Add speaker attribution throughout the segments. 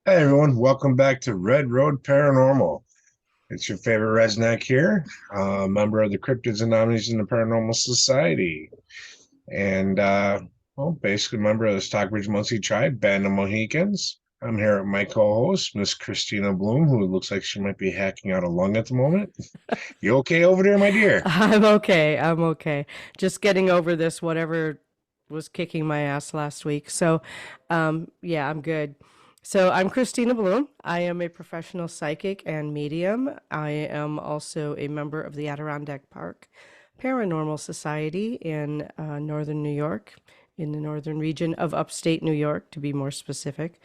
Speaker 1: Hey everyone, welcome back to Red Road Paranormal. It's your favorite redneck here, member of the Cryptids Anonymous in the Paranormal Society, and basically member of the Stockbridge Muncie Tribe, Band of Mohicans. I'm here with my co-host, Miss Christina Bloom, who looks like she might be hacking out a lung at the moment. You okay over there, my dear?
Speaker 2: I'm okay. I'm okay. Just getting over this, whatever was kicking my ass last week. Yeah, I'm good. So, I'm Christina Bloom. I am a professional psychic and medium. I am also a member of the Adirondack Park Paranormal Society in northern New York, in the northern region of upstate New York, to be more specific.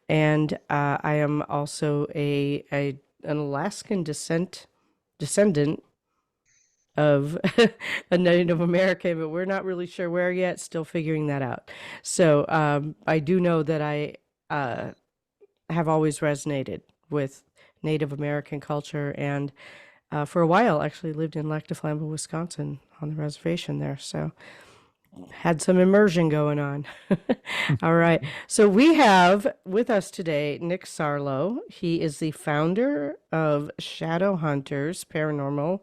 Speaker 2: And I am also an Alaskan descendant of a Native American, but we're not really sure where yet, still figuring that out. I do know that I uh, have always resonated with Native American culture and for a while actually lived in Lac du Flambeau, Wisconsin on the reservation there. So had some immersion going on. All right. So we have with us today Nick Sarlo. He is the founder of Shadow Hunters Paranormal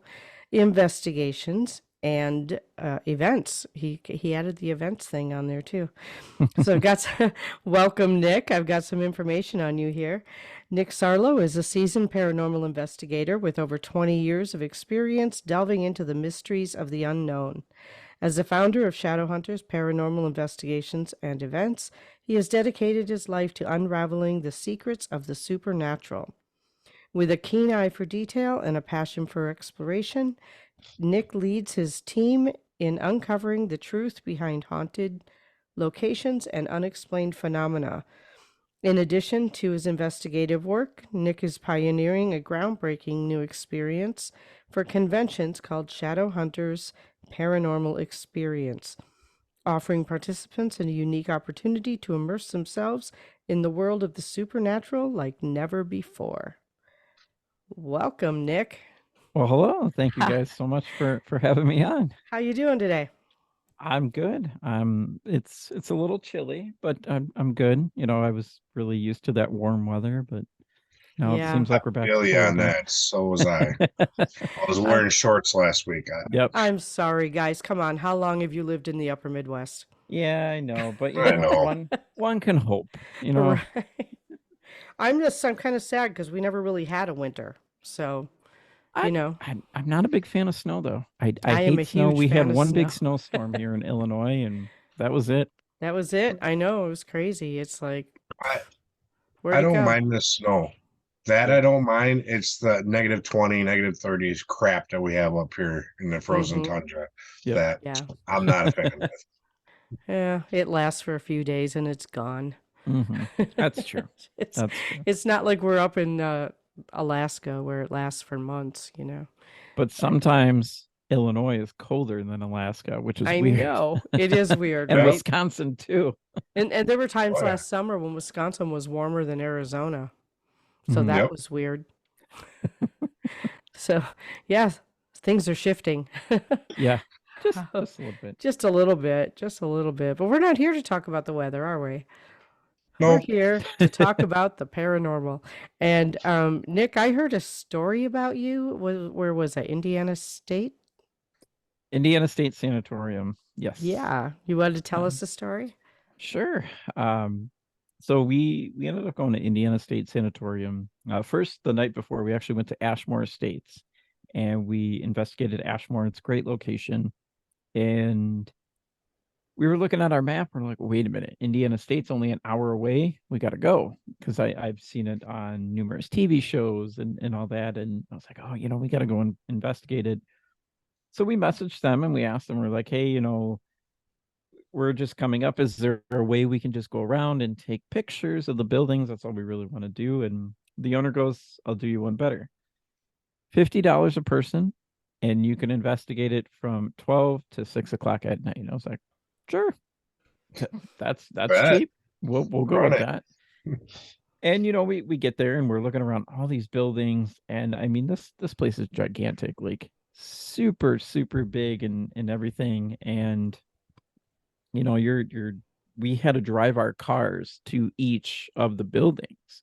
Speaker 2: Investigations and Events. He added the events thing on there too. So I've got welcome, Nick. I've got some information on you here. Nick Sarlo is a seasoned paranormal investigator with over 20 years of experience delving into the mysteries of the unknown. As the founder of Shadowhunters Paranormal Investigations and Events, he has dedicated his life to unraveling the secrets of the supernatural. With a keen eye for detail and a passion for exploration, Nick leads his team in uncovering the truth behind haunted locations and unexplained phenomena. In addition to his investigative work, Nick is pioneering a groundbreaking new experience for conventions called Shadow Hunters Paranormal Experience, offering participants a unique opportunity to immerse themselves in the world of the supernatural like never before. Welcome, Nick.
Speaker 3: Well, hello. Thank you guys so much for having me on.
Speaker 2: How you doing today?
Speaker 3: I'm good. It's a little chilly, but I'm good. I was really used to that warm weather, but now it
Speaker 2: Yeah,
Speaker 3: seems like we're back to
Speaker 1: Feel you on
Speaker 3: cold, right?
Speaker 1: that. So was I. I was
Speaker 2: I'm
Speaker 1: wearing shorts last week.
Speaker 3: Yep.
Speaker 2: I'm sorry, guys. Come on. How long have you lived in the upper Midwest?
Speaker 3: Yeah, I know, but you
Speaker 1: I
Speaker 3: know what?
Speaker 1: know.
Speaker 3: One can hope, you know.
Speaker 2: Right. I'm kind of sad because we never really had a winter. So,
Speaker 3: I
Speaker 2: you know,
Speaker 3: I'm not a big fan of snow though. I
Speaker 2: I am a
Speaker 3: hate snow.
Speaker 2: huge
Speaker 3: We had
Speaker 2: fan of
Speaker 3: one big
Speaker 2: snow.
Speaker 3: snowstorm here in Illinois and that was it.
Speaker 2: That was it. I know it was crazy. It's like,
Speaker 1: I,
Speaker 2: where'd
Speaker 1: I
Speaker 2: it
Speaker 1: don't
Speaker 2: go?
Speaker 1: mind the snow. That I
Speaker 3: Yeah.
Speaker 1: don't mind. It's the -20, -30s crap that we have up here in the frozen
Speaker 2: Mm-hmm.
Speaker 1: tundra
Speaker 3: Yep.
Speaker 1: that
Speaker 2: Yeah.
Speaker 1: I'm not a fan of.
Speaker 2: Yeah. It lasts for a few days and it's gone.
Speaker 3: That's true.
Speaker 2: it's
Speaker 3: That's true.
Speaker 2: it's not like we're up in Alaska where it lasts for months.
Speaker 3: But sometimes Illinois is colder than Alaska, which is
Speaker 2: I
Speaker 3: weird.
Speaker 2: know. It is weird,
Speaker 3: And
Speaker 2: right?
Speaker 3: Wisconsin too.
Speaker 2: And there were
Speaker 1: Oh
Speaker 2: times
Speaker 1: yeah.
Speaker 2: last summer when Wisconsin was warmer than Arizona. So
Speaker 3: Mhm.
Speaker 2: that
Speaker 1: Yep.
Speaker 2: was weird. So, yeah, things are shifting.
Speaker 3: Yeah, just
Speaker 2: Oh,
Speaker 3: just a little bit.
Speaker 2: just a little bit, just a little bit. But we're not here to talk about the weather, are we? We're
Speaker 1: No.
Speaker 2: here to talk about the paranormal. And Nick, I heard a story about you. Where was that? Indiana State?
Speaker 3: Indiana State Sanatorium. Yes.
Speaker 2: Yeah. You wanted to tell
Speaker 3: Um,
Speaker 2: us the story?
Speaker 3: sure. So we ended up going to Indiana State Sanatorium. First, the night before, we actually went to Ashmore Estates, and we investigated Ashmore. It's a great location, and we were looking at our map. We're like, wait a minute, Indiana State's only an hour away. We got to go because I've seen it on numerous TV shows and all that. And I was like, oh, we got to go and investigate it. So we messaged them and we asked them, we're like, hey, we're just coming up. Is there a way we can just go around and take pictures of the buildings? That's all we really want to do. And the owner goes, I'll do you one better. $50 a person, and you can investigate it from 12 to 6 o'clock at night. And I was like, sure, that's
Speaker 1: Bet.
Speaker 3: cheap. We'll go
Speaker 1: Run
Speaker 3: with
Speaker 1: it.
Speaker 3: that. And we get there and we're looking around all these buildings, and I mean this place is gigantic, like super super big and everything. And you're we had to drive our cars to each of the buildings.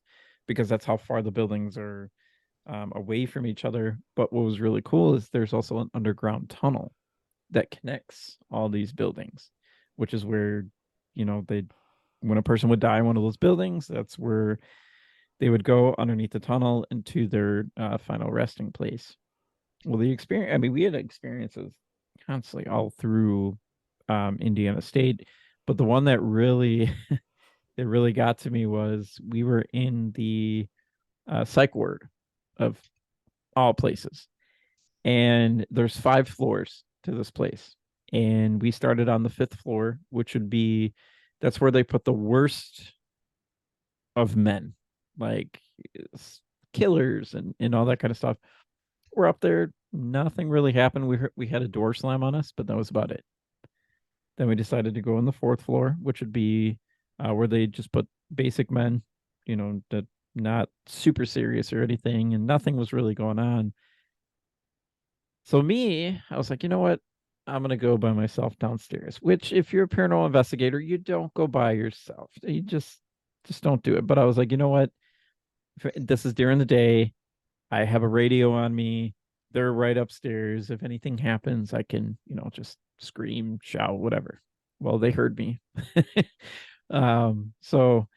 Speaker 3: because that's how far the buildings are away from each other. But what was really cool is there's also an underground tunnel that connects all these buildings, which is where, they, when a person would die in one of those buildings, that's where they would go underneath the tunnel into their final resting place. Well, the experience, I mean, we had experiences constantly all through Indiana State, but the one that really, that really got to me was we were in the psych ward of all places. And there's 5 floors to this place. And we started on the 5th floor, which would be, that's where they put the worst of men, like killers and all that kind of stuff. We're up there. Nothing really happened. We had a door slam on us, but that was about it. Then we decided to go on the 4th floor, which would be where they just put basic men, that not super serious or anything, and nothing was really going on. So me, I was like, you know what? I'm gonna go by myself downstairs. Which, if you're a paranormal investigator, you don't go by yourself. You just don't do it. But I was like, you know what? This is during the day. I have a radio on me. They're right upstairs. If anything happens, I can, just scream, shout, whatever. Well, they heard me. So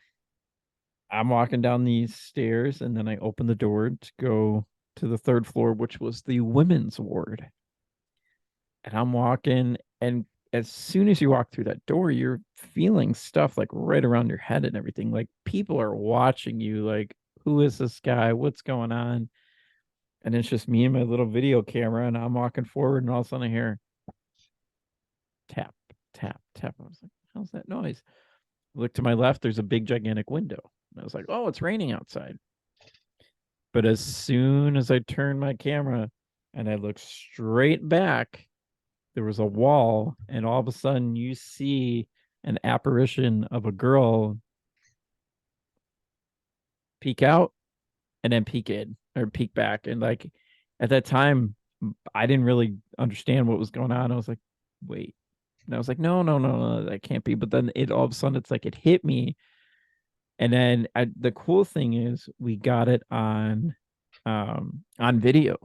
Speaker 3: I'm walking down these stairs, and then I open the door to go to the 3rd floor, which was the women's ward. And I'm walking, and as soon as you walk through that door, you're feeling stuff like right around your head and everything. Like people are watching you, like, who is this guy? What's going on? And it's just me and my little video camera, and I'm walking forward, and all of a sudden I hear tap, tap, tap. I was like, how's that noise? I look to my left, there's a big gigantic window. And I was like, oh, it's raining outside. But as soon as I turned my camera and I looked straight back, there was a wall, and all of a sudden you see an apparition of a girl peek out and then peek in or peek back. And like at that time, I didn't really understand what was going on. I was like, wait. And I was like, no, no, no, no, that can't be. But then it all of a sudden it's like it hit me. And then the cool thing is we got it on video.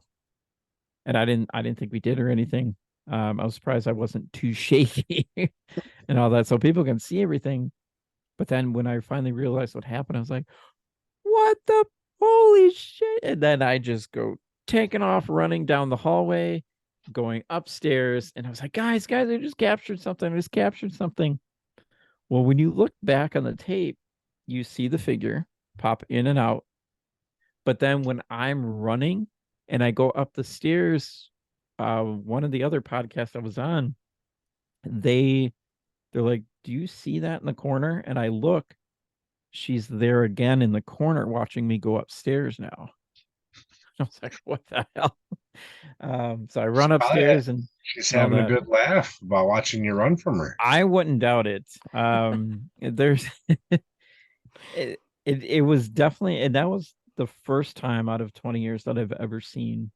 Speaker 3: And I didn't think we did or anything. I was surprised I wasn't too shaky and all that. So people can see everything. But then when I finally realized what happened, I was like, what the holy shit? And then I just go taking off, running down the hallway, going upstairs. And I was like, guys, I just captured something. I just captured something. Well, when you look back on the tape, you see the figure pop in and out. But then when I'm running and I go up the stairs, one of the other podcasts I was on, they're like, do you see that in the corner? And I look, she's there again in the corner watching me go upstairs now. I was like, what the hell? So I run upstairs and
Speaker 1: she's
Speaker 3: all
Speaker 1: having a
Speaker 3: that.
Speaker 1: good laugh about watching you run from her.
Speaker 3: I wouldn't doubt it. There's it was definitely, and that was the first time out of 20 years that I've ever seen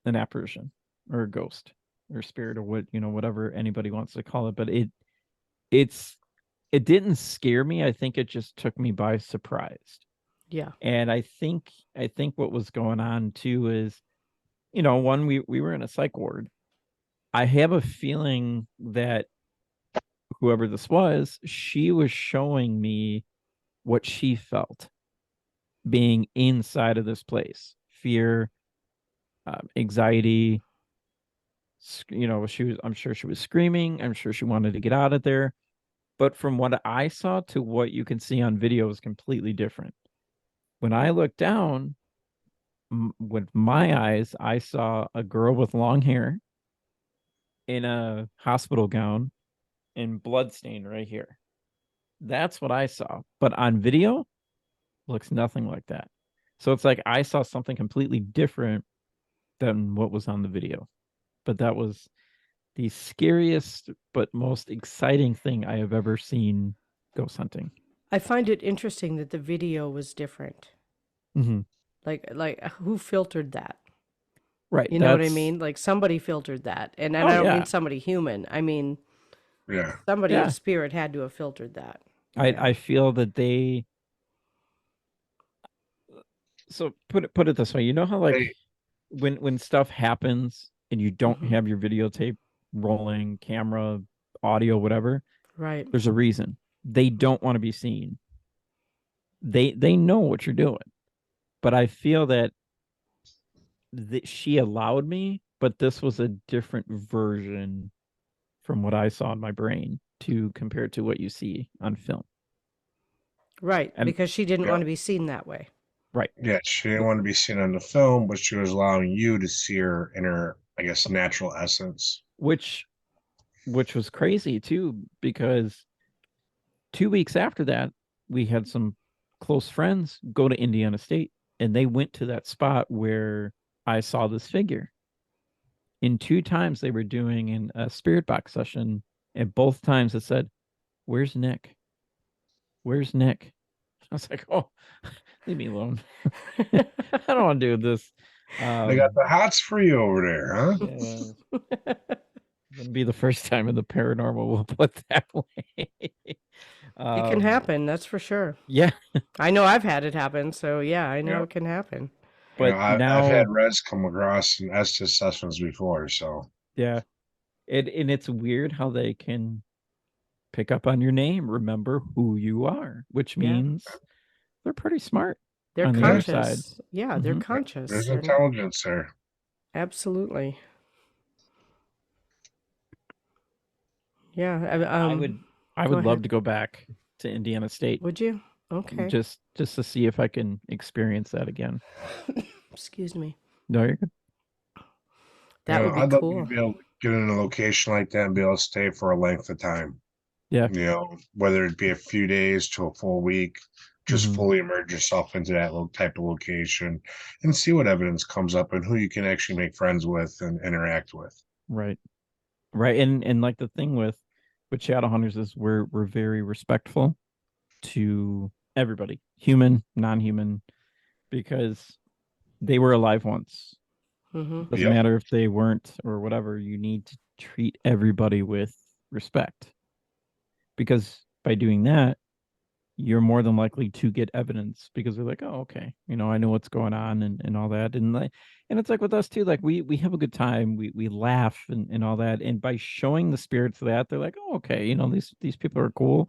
Speaker 3: an apparition or a ghost or spirit or whatever anybody wants to call it. But it didn't scare me. I think it just took me by surprise.
Speaker 2: Yeah.
Speaker 3: And I think what was going on too is, one, we were in a psych ward. I have a feeling that whoever this was, she was showing me what she felt being inside of this place. Fear, anxiety. I'm sure she was screaming. I'm sure she wanted to get out of there. But from what I saw to what you can see on video is completely different. When I looked down, with my eyes, I saw a girl with long hair in a hospital gown and blood stain right here. That's what I saw. But on video, looks nothing like that. So it's like I saw something completely different than what was on the video. But that was the scariest but most exciting thing I have ever seen ghost hunting.
Speaker 2: I find it interesting that the video was different.
Speaker 3: Mm-hmm.
Speaker 2: Like who filtered that?
Speaker 3: Right.
Speaker 2: You know what I mean? Like somebody filtered that. And I don't mean somebody human. I mean somebody of spirit had to have filtered that.
Speaker 3: I feel that So put it this way. You know how like
Speaker 1: Hey,
Speaker 3: when stuff happens and you don't
Speaker 2: Hmm.
Speaker 3: have your videotape rolling, camera, audio, whatever,
Speaker 2: Right.
Speaker 3: there's a reason. They don't want to be seen. They know what you're doing. But I feel that she allowed me, but this was a different version from what I saw in my brain to compare to what you see on film.
Speaker 2: Right.
Speaker 3: And
Speaker 2: Because she didn't
Speaker 1: yeah,
Speaker 2: want to be seen that way.
Speaker 3: right,
Speaker 1: yeah, she didn't want to be seen on the film, but she was allowing you to see her in her, I guess, natural essence.
Speaker 3: which which was crazy too, because 2 weeks after that, we had some close friends go to Indiana State and they went to that spot where I saw this figure. In 2 times they were doing a spirit box session, and both times it said, "Where's Nick? Where's Nick?" I was like, "Oh, leave me alone. I don't want to do this."
Speaker 1: They got
Speaker 3: Um,
Speaker 1: the hots for you over there, huh?
Speaker 3: yeah, wouldn't be the first time in the paranormal. We'll put that way.
Speaker 2: It can
Speaker 3: um,
Speaker 2: happen, that's for sure.
Speaker 3: yeah,
Speaker 2: I know I've had it happen, so yeah, I know
Speaker 1: Yeah.
Speaker 2: it can happen.
Speaker 1: You know,
Speaker 3: but
Speaker 1: I've had
Speaker 3: now,
Speaker 1: Rez come across and Estes sessions before, so
Speaker 3: yeah, and it's weird how they can pick up on your name, remember who you are, which
Speaker 2: Yeah.
Speaker 3: means they're pretty smart
Speaker 2: They're
Speaker 3: on the other side.
Speaker 2: conscious. Yeah, they're
Speaker 3: Hmm.
Speaker 2: conscious.
Speaker 1: there's
Speaker 2: They're not
Speaker 1: intelligence there.
Speaker 2: absolutely. Yeah.
Speaker 3: I would I
Speaker 2: Go
Speaker 3: would love
Speaker 2: ahead.
Speaker 3: to go back to Indiana State
Speaker 2: Would you? Okay.
Speaker 3: just to see if I can experience that again.
Speaker 2: Excuse me.
Speaker 3: No, you're good.
Speaker 1: You
Speaker 2: That
Speaker 1: know,
Speaker 2: would be
Speaker 1: I'd love to
Speaker 2: cool.
Speaker 1: be able to get in a location like that and be able to stay for a length of time.
Speaker 3: Yeah.
Speaker 1: You know, whether it be a few days to a full week, just
Speaker 3: Hmm.
Speaker 1: fully immerse yourself into that type of location and see what evidence comes up and who you can actually make friends with and interact with.
Speaker 3: Right. Right. And like the thing with shadow hunters is we're very respectful to everybody, human, non-human, because they were alive once.
Speaker 2: Hmm.
Speaker 3: Doesn't
Speaker 1: Yep.
Speaker 3: matter if they weren't or whatever, you need to treat everybody with respect, because by doing that, you're more than likely to get evidence because they're like, oh, okay, I know what's going on and all that. And it's like with us too, like we have a good time, we laugh and all that. And by showing the spirits that, they're like, oh, okay, these people are cool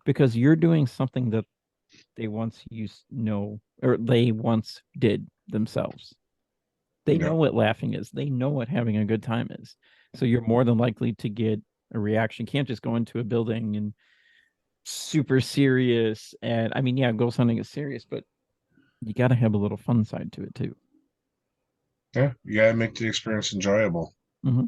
Speaker 3: because you're doing something that they once used know or they once did themselves. They know
Speaker 1: Yep.
Speaker 3: what laughing is. They know what having a good time is. So you're more than likely to get a reaction. You can't just go into a building and super serious. And I mean, yeah, ghost hunting is serious, but you got to have a little fun side to it too.
Speaker 1: Yeah. You gotta make the experience enjoyable.
Speaker 3: Hmm.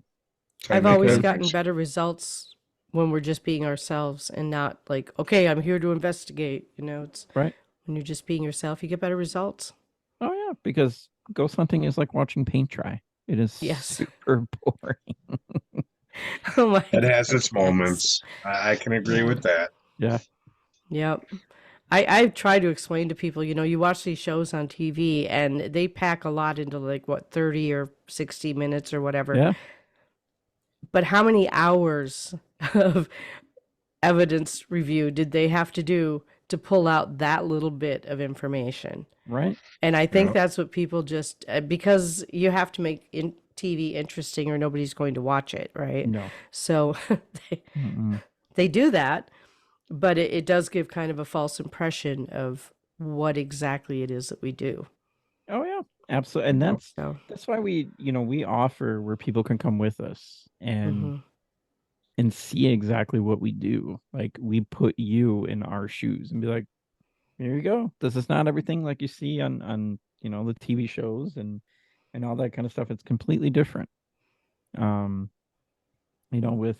Speaker 1: Try to
Speaker 2: I've
Speaker 1: make
Speaker 2: always
Speaker 1: it.
Speaker 2: gotten better results when we're just being ourselves and not like, okay, I'm here to investigate. It's
Speaker 3: Right.
Speaker 2: when you're just being yourself, you get better results.
Speaker 3: Oh, yeah, because ghost hunting is like watching paint dry. It is
Speaker 2: Yes.
Speaker 3: super boring.
Speaker 2: Oh my
Speaker 1: It has
Speaker 2: God.
Speaker 1: its
Speaker 2: Yes.
Speaker 1: moments. I can agree
Speaker 2: Yeah.
Speaker 1: with that.
Speaker 3: Yeah.
Speaker 2: Yep. I try to explain to people, you watch these shows on TV and they pack a lot into like what, 30 or 60 minutes or whatever.
Speaker 3: Yeah.
Speaker 2: But how many hours of evidence review did they have to do to pull out that little bit of information?
Speaker 3: Right.
Speaker 2: And I
Speaker 1: You
Speaker 2: think
Speaker 1: know,
Speaker 2: that's what people just, because you have to make TV interesting or nobody's going to watch it, right?
Speaker 3: No.
Speaker 2: So they,
Speaker 3: Mm-mm.
Speaker 2: they do that, but it does give kind of a false impression of what exactly it is that we do.
Speaker 3: Oh, yeah, absolutely. And
Speaker 1: you know,
Speaker 3: that's why we offer where people can come with us and
Speaker 2: Hmm.
Speaker 3: see exactly what we do. Like we put you in our shoes and be like, here you go. This is not everything like you see on the TV shows and all that kind of stuff. It's completely different. Um, with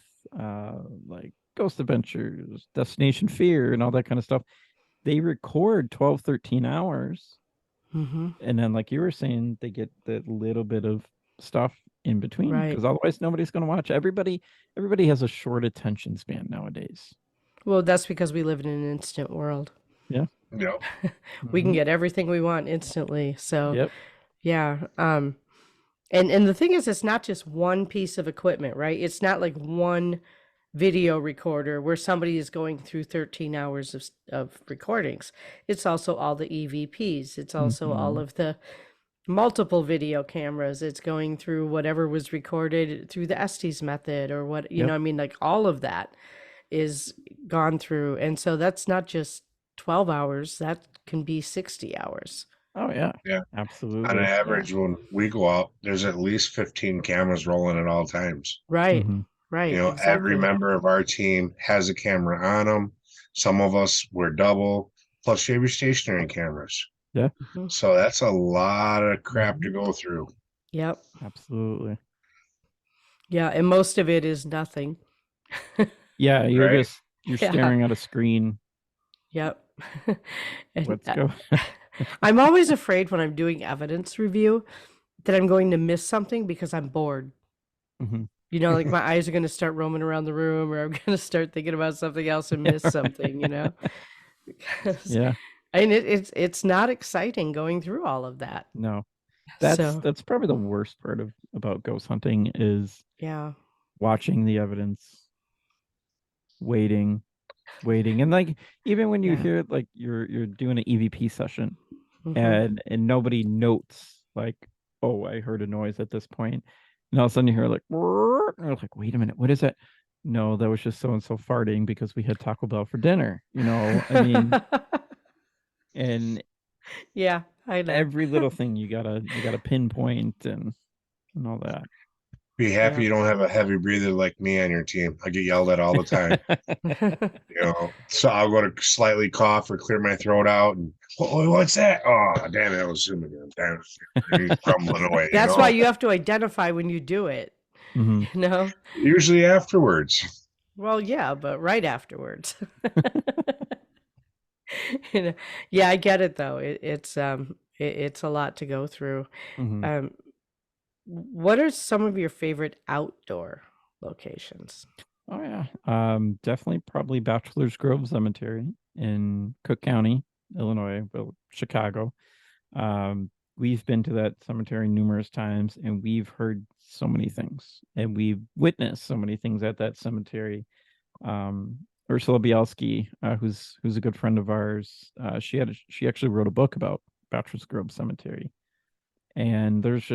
Speaker 3: like Ghost Adventures, Destination Fear, and all that kind of stuff. They record 12, 13 hours.
Speaker 2: Hmm.
Speaker 3: And then, like you were saying, they get the little bit of stuff in between
Speaker 2: Right.
Speaker 3: because otherwise nobody's going to watch. Everybody has a short attention span nowadays.
Speaker 2: Well, that's because we live in an instant world.
Speaker 3: Yeah.
Speaker 1: you know,
Speaker 2: We can
Speaker 3: Hmm.
Speaker 2: get everything we want instantly. So,
Speaker 3: Yep.
Speaker 2: yeah. And the thing is, it's not just one piece of equipment, right? It's not like one video recorder where somebody is going through 13 hours of recordings. It's also all the EVPs. It's also all
Speaker 3: Mhm.
Speaker 2: of the multiple video cameras. It's going through whatever was recorded through the Estes method or what,
Speaker 3: Yep.
Speaker 2: I mean, like all of that is gone through. And so that's not just 12 hours, that can be 60 hours.
Speaker 3: Oh yeah.
Speaker 1: Yeah. On
Speaker 3: Absolutely.
Speaker 1: average, when we go out, there's at least 15 cameras rolling at all times.
Speaker 2: Right.
Speaker 3: Mhm.
Speaker 2: Right.
Speaker 1: Every
Speaker 2: Exactly.
Speaker 1: member of our team has a camera on them. Some of us wear double, plus you have your stationary cameras.
Speaker 3: Yeah.
Speaker 2: Mhm.
Speaker 1: So that's a lot of crap to go through.
Speaker 2: Yep.
Speaker 3: Absolutely.
Speaker 2: Yeah. And most of it is nothing.
Speaker 3: Yeah,
Speaker 1: Right.
Speaker 3: you're
Speaker 2: Yeah.
Speaker 3: staring at a screen.
Speaker 2: Yep. And
Speaker 3: Let's go.
Speaker 2: I'm always afraid when I'm doing evidence review that I'm going to miss something because I'm bored.
Speaker 3: Mhm.
Speaker 2: Like my eyes are going to start roaming around the room, or I'm going to start thinking about something else and miss something, because
Speaker 3: Yeah.
Speaker 2: it's not exciting going through all of that.
Speaker 3: No.
Speaker 2: So,
Speaker 3: That's probably the worst part of about ghost hunting is
Speaker 2: yeah.
Speaker 3: watching the evidence, waiting, waiting. And like even when you
Speaker 2: Yeah.
Speaker 3: hear like you're doing an EVP session
Speaker 2: Hmm.
Speaker 3: and nobody notes like, oh, I heard a noise at this point. And all of a sudden you hear like, "Whirr," and you're like, wait a minute, what is that? No, that was just so and so farting because we had Taco Bell for dinner. I mean, and
Speaker 2: Yeah, I know.
Speaker 3: every little thing you gotta pinpoint and all that.
Speaker 1: Be happy
Speaker 2: Yeah.
Speaker 1: you don't have a heavy breather like me on your team. I get yelled at all the time. So I'll go to slightly cough or clear my throat out, and what's that? Oh, damn it! I was assuming. Damn it! And he's grumbling away.
Speaker 2: That's why you have to identify when you do it,
Speaker 3: Mhm.
Speaker 2: you know?
Speaker 1: Usually afterwards.
Speaker 2: Well, yeah, but right afterwards. You know, yeah, I get it though. It's a lot to go through.
Speaker 3: Mhm.
Speaker 2: Um, what are some of your favorite outdoor locations?
Speaker 3: Oh yeah. Definitely probably Bachelor's Grove Cemetery in Cook County, Illinois, well, Chicago. We've been to that cemetery numerous times and we've heard so many things and we've witnessed so many things at that cemetery. Ursula Bielski, who's a good friend of ours, she actually wrote a book about Bachelor's Grove Cemetery. And there's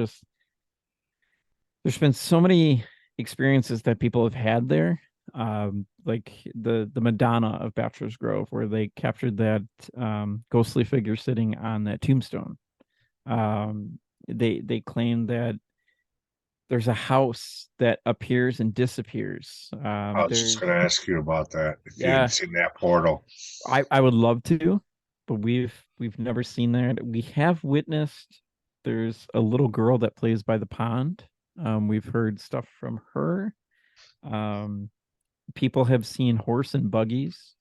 Speaker 3: been so many experiences that people have had there, like the Madonna of Bachelor's Grove, where they captured that ghostly figure sitting on that tombstone. They claim that there's a house that appears and disappears.
Speaker 1: I was just
Speaker 3: There's
Speaker 1: going to ask you about that if you had
Speaker 3: Yeah,
Speaker 1: seen that portal.
Speaker 3: I would love to, but we've never seen that. We have witnessed there's a little girl that plays by the pond. We've heard stuff from her. Um, People have seen horse and buggies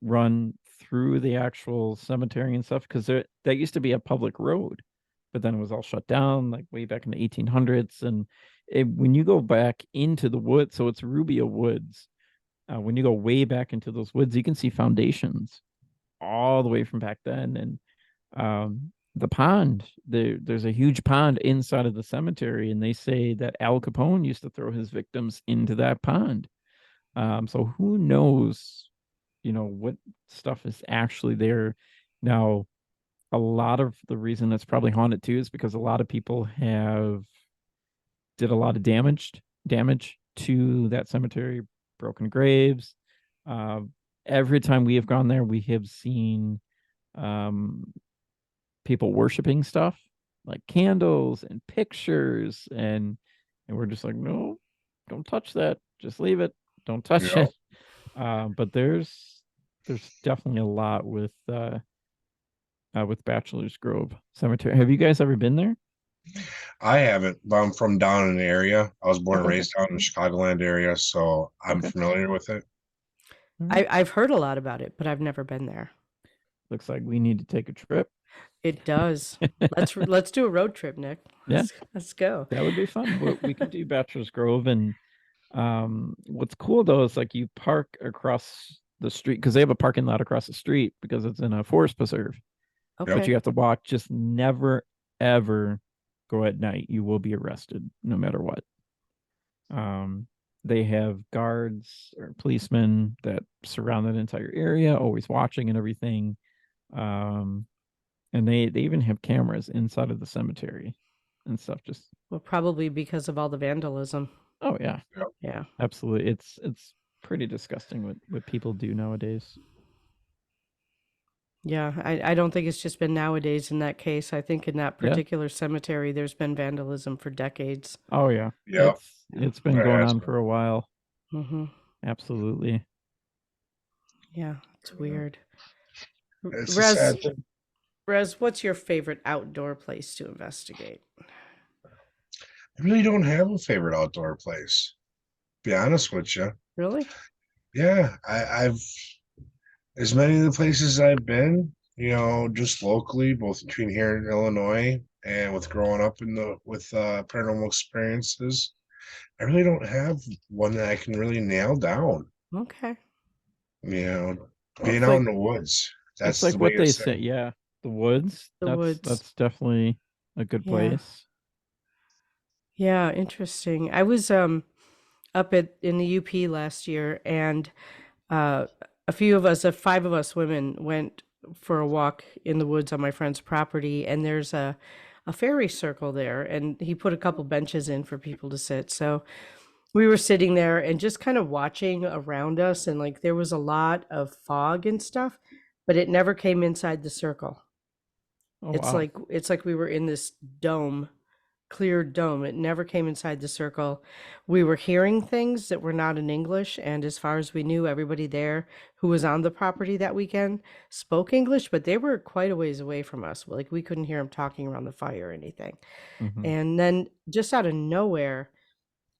Speaker 3: run through the actual cemetery and stuff because that used to be a public road, but then it was all shut down like way back in the 1800s. And when you go back into the woods, so it's Rubia Woods. When you go way back into those woods, you can see foundations all the way from back then. And the pond, there's a huge pond inside of the cemetery, and they say that Al Capone used to throw his victims into that pond. So who knows, what stuff is actually there. Now, a lot of the reason it's probably haunted too is because a lot of people have did a lot of damage to that cemetery, broken graves. Uh, every time we have gone there, we have seen um, people worshiping stuff like candles and pictures, and we're just like, no, don't touch that. Just leave it. Don't touch
Speaker 1: Yeah.
Speaker 3: it. But there's definitely a lot with Bachelor's Grove Cemetery. Have you guys ever been there?
Speaker 1: I haven't, but I'm from down in the area. I was born and
Speaker 3: Okay.
Speaker 1: raised down in the Chicagoland area, so I'm
Speaker 3: Okay.
Speaker 1: familiar with it.
Speaker 3: All right.
Speaker 2: I've heard a lot about it, but I've never been there.
Speaker 3: Looks like we need to take a trip.
Speaker 2: It does. Let's do a road trip, Nick.
Speaker 3: Yeah,
Speaker 2: Let's go.
Speaker 3: that would be fun. We could do Bachelor's Grove, and what's cool though is like you park across the street because they have a parking lot across the street because it's in a forest preserve. But
Speaker 2: Okay.
Speaker 3: you have to walk. Just never ever go at night. You will be arrested no matter what. Um, they have guards or policemen that surround that entire area, always watching and everything. Um, and they even have cameras inside of the cemetery and stuff. Just
Speaker 2: Well, probably because of all the vandalism.
Speaker 3: oh yeah,
Speaker 1: Yep.
Speaker 2: Yeah.
Speaker 3: absolutely. It's pretty disgusting what people do nowadays.
Speaker 2: Yeah. I don't think it's just been nowadays in that case. I think in that
Speaker 3: Yeah.
Speaker 2: particular cemetery, there's been vandalism for decades.
Speaker 3: Oh yeah.
Speaker 1: Yep.
Speaker 3: It's been
Speaker 1: There
Speaker 3: going
Speaker 1: has
Speaker 3: on
Speaker 1: been.
Speaker 3: for a while.
Speaker 2: Mm-hmm.
Speaker 3: Absolutely.
Speaker 2: Yeah. It's weird.
Speaker 1: It's a
Speaker 2: Rez,
Speaker 1: sad thing.
Speaker 2: Rez, what's your favorite outdoor place to investigate?
Speaker 1: I really don't have a favorite outdoor place. Be honest with you.
Speaker 2: Really?
Speaker 1: Yeah, I've as many of the places I've been, just locally, both between here in Illinois and with growing up in the with paranormal experiences. I really don't have one that I can really nail down.
Speaker 2: Okay.
Speaker 1: You know,
Speaker 3: Well,
Speaker 1: being out in the woods.
Speaker 3: it's
Speaker 1: That's the
Speaker 3: like what they
Speaker 1: biggest
Speaker 3: say.
Speaker 1: thing.
Speaker 3: Yeah, the woods.
Speaker 2: The woods.
Speaker 3: That's definitely a good
Speaker 2: Yeah.
Speaker 3: place.
Speaker 2: Yeah. Interesting. I was up in the UP last year, and uh, a few of us, 5 of us women, went for a walk in the woods on my friend's property, and there's a fairy circle there, and he put a couple benches in for people to sit. So we were sitting there and just kind of watching around us, and like there was a lot of fog and stuff, but it never came inside the circle.
Speaker 3: Oh
Speaker 2: It's
Speaker 3: wow.
Speaker 2: like it's like we were in this dome, clear dome. It never came inside the circle. We were hearing things that were not in English, and as far as we knew, everybody there who was on the property that weekend spoke English, but they were quite a ways away from us. Like we couldn't hear them talking around the fire or anything.
Speaker 3: Hmm.
Speaker 2: And then just out of nowhere,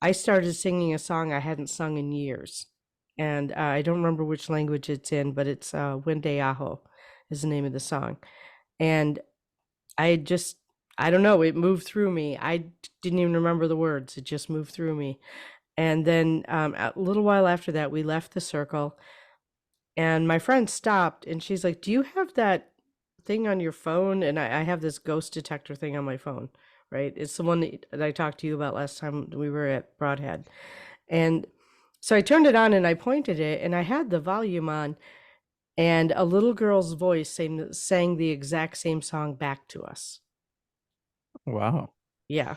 Speaker 2: I started singing a song I hadn't sung in years. And I don't remember which language it's in, but it's Wende Aho is the name of the song. And I just, I don't know, it moved through me. I didn't even remember the words. It just moved through me. And then a little while after that, we left the circle, and my friend stopped and she's like, "Do you have that thing on your phone?" And I have this ghost detector thing on my phone, right? It's the one that I talked to you about last time we were at Broadhead. And so I turned it on and I pointed it, and I had the volume on, and a little girl's voice sang the exact same song back to us.
Speaker 3: Wow.
Speaker 2: Yeah.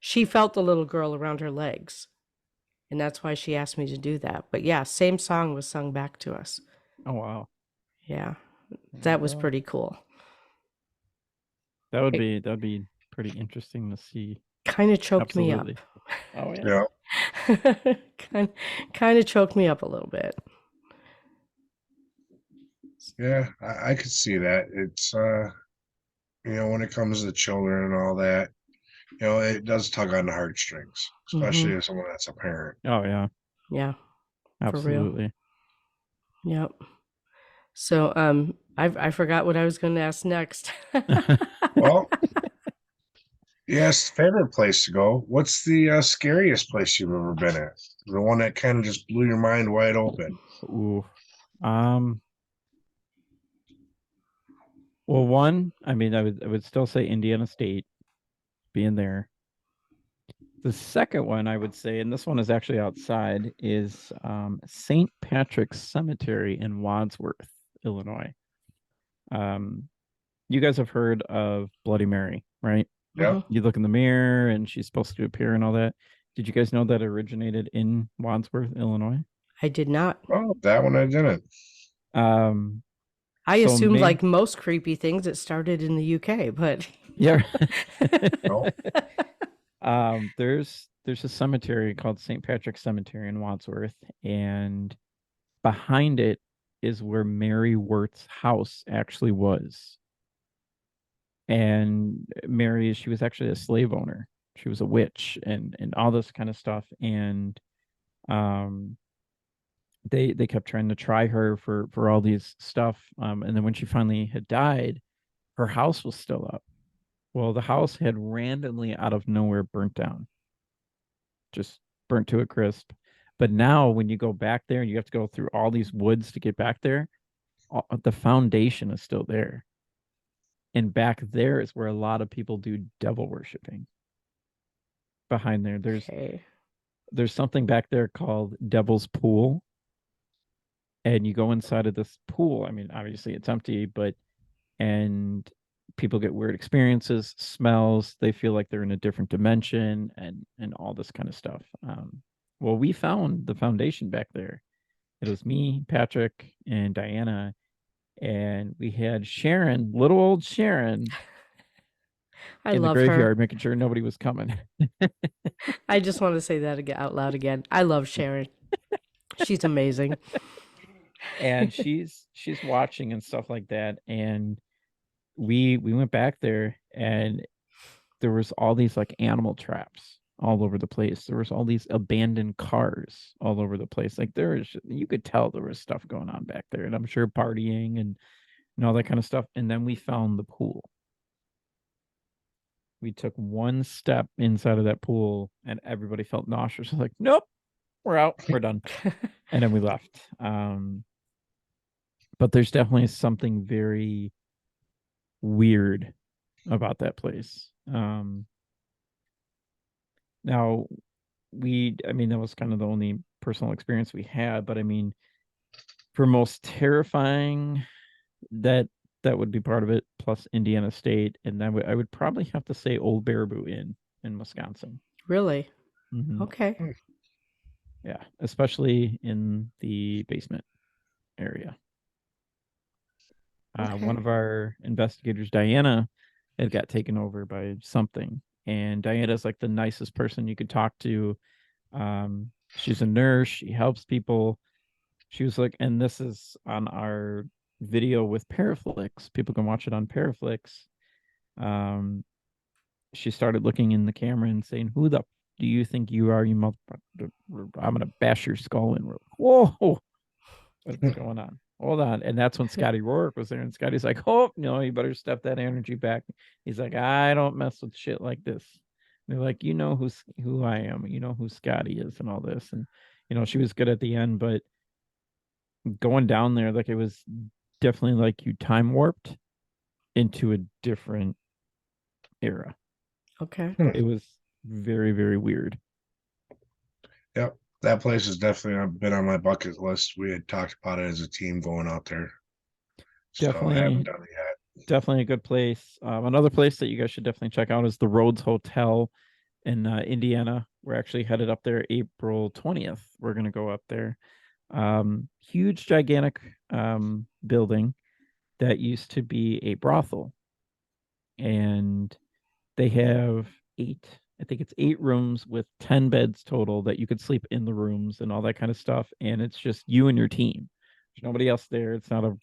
Speaker 2: She felt the little girl around her legs, and that's why she asked me to do that. But yeah, same song was sung back to us.
Speaker 3: Oh wow.
Speaker 2: Yeah,
Speaker 3: There you
Speaker 2: that was
Speaker 3: go.
Speaker 2: pretty cool. It
Speaker 3: That'd be pretty interesting to see.
Speaker 2: kind of choked me up.
Speaker 3: Absolutely. Oh yeah.
Speaker 1: Yeah.
Speaker 2: kind, kind of choked me up a little bit.
Speaker 1: Yeah, I could see that. It's when it comes to children and all that, it does tug on the heartstrings,
Speaker 2: Hmm.
Speaker 1: especially as someone that's a parent.
Speaker 3: Oh yeah.
Speaker 2: Yeah, for real.
Speaker 3: Absolutely.
Speaker 2: Yep. So, I forgot what I was going to ask next.
Speaker 1: Well, yes, favorite place to go. What's the scariest place you've ever been at? The one that kind of just blew your mind wide open.
Speaker 3: Ooh. Um. Well, one. I mean, I would still say Indiana State being there. The second one I would say, and this one is actually outside, is St. Patrick's Cemetery in Wadsworth, Illinois. Um, you guys have heard of Bloody Mary, right?
Speaker 1: Yep.
Speaker 2: Hmm.
Speaker 3: You look in the mirror and she's supposed to appear and all that. Did you guys know that originated in Wadsworth, Illinois?
Speaker 2: I did not.
Speaker 1: Oh, that one I didn't.
Speaker 3: Um,
Speaker 2: I
Speaker 3: so
Speaker 2: assumed,
Speaker 3: May,
Speaker 2: like most creepy things, it started in the UK, but
Speaker 3: yeah.
Speaker 1: No.
Speaker 3: There's a cemetery called St. Patrick's Cemetery in Wadsworth, and behind it is where Mary Wirt's house actually was. And Mary, she was actually a slave owner. She was a witch and all this kind of stuff. And um they kept trying to try her for all these stuff. And then when she finally had died, her house was still up. Well, the house had randomly out of nowhere burnt down, just burnt to a crisp. But now when you go back there and you have to go through all these woods to get back there, the foundation is still there. And back there is where a lot of people do devil worshiping. Behind there,
Speaker 2: okay.
Speaker 3: There's something back there called Devil's Pool, and you go inside of this pool. I mean, obviously it's empty, but and people get weird experiences, smells. They feel like they're in a different dimension, and all this kind of stuff. Well, we found the foundation back there. It was me, Patrick, and Diana, and we had Sharon, little old Sharon,
Speaker 2: I
Speaker 3: in the
Speaker 2: love her.
Speaker 3: graveyard, making sure nobody was coming.
Speaker 2: I just want to say that again out loud again. I love Sharon. She's amazing.
Speaker 3: And she's watching and stuff like that. And we went back there, and there was all these like animal traps all over the place. There was all these abandoned cars all over the place. Like you could tell there was stuff going on back there, and I'm sure partying and all that kind of stuff. And then we found the pool. We took one step inside of that pool, and everybody felt nauseous. Like, nope, we're out, we're done. And then we left. But there's definitely something very weird about that place. Now I mean, that was kind of the only personal experience we had, but I mean, for most terrifying, that would be part of it, plus Indiana State, and then I would probably have to say Old Baraboo Inn in Wisconsin.
Speaker 2: Really?
Speaker 3: Mhm.
Speaker 2: Okay.
Speaker 3: Yeah, especially in the basement area. One of our investigators, Diana, had got taken over by something, and Diana's like the nicest person you could talk to. She's a nurse. She helps people. She was like, and this is on our video with Paraflix. People can watch it on Paraflix. She started looking in the camera and saying, "Who the do you think you are? You motherfucker! I'm gonna bash your skull in." We're like, whoa, what's going on? Hold on. And that's when Scotty Rourke was there, and Scotty's like, "Oh no, you better step that energy back." He's like, "I don't mess with shit like this." And they're like, "You know who I am. You know who Scotty is, and all this." And she was good at the end, but going down there, like, it was definitely like you time warped into a different era.
Speaker 2: Okay.
Speaker 3: It was very, very weird.
Speaker 1: Yep. That place has definitely been on my bucket list. We had talked about it as a team going out there. So I haven't
Speaker 3: Definitely,
Speaker 1: done it yet.
Speaker 3: definitely a good place. Another place that you guys should definitely check out is the Rhodes Hotel in Indiana. We're actually headed up there April 20th. We're going to go up there. Huge, gigantic building that used to be a brothel. And they have I think it's 8 rooms with 10 beds total that you could sleep in the rooms and all that kind of stuff. And it's just you and your team. There's nobody else there. It's not a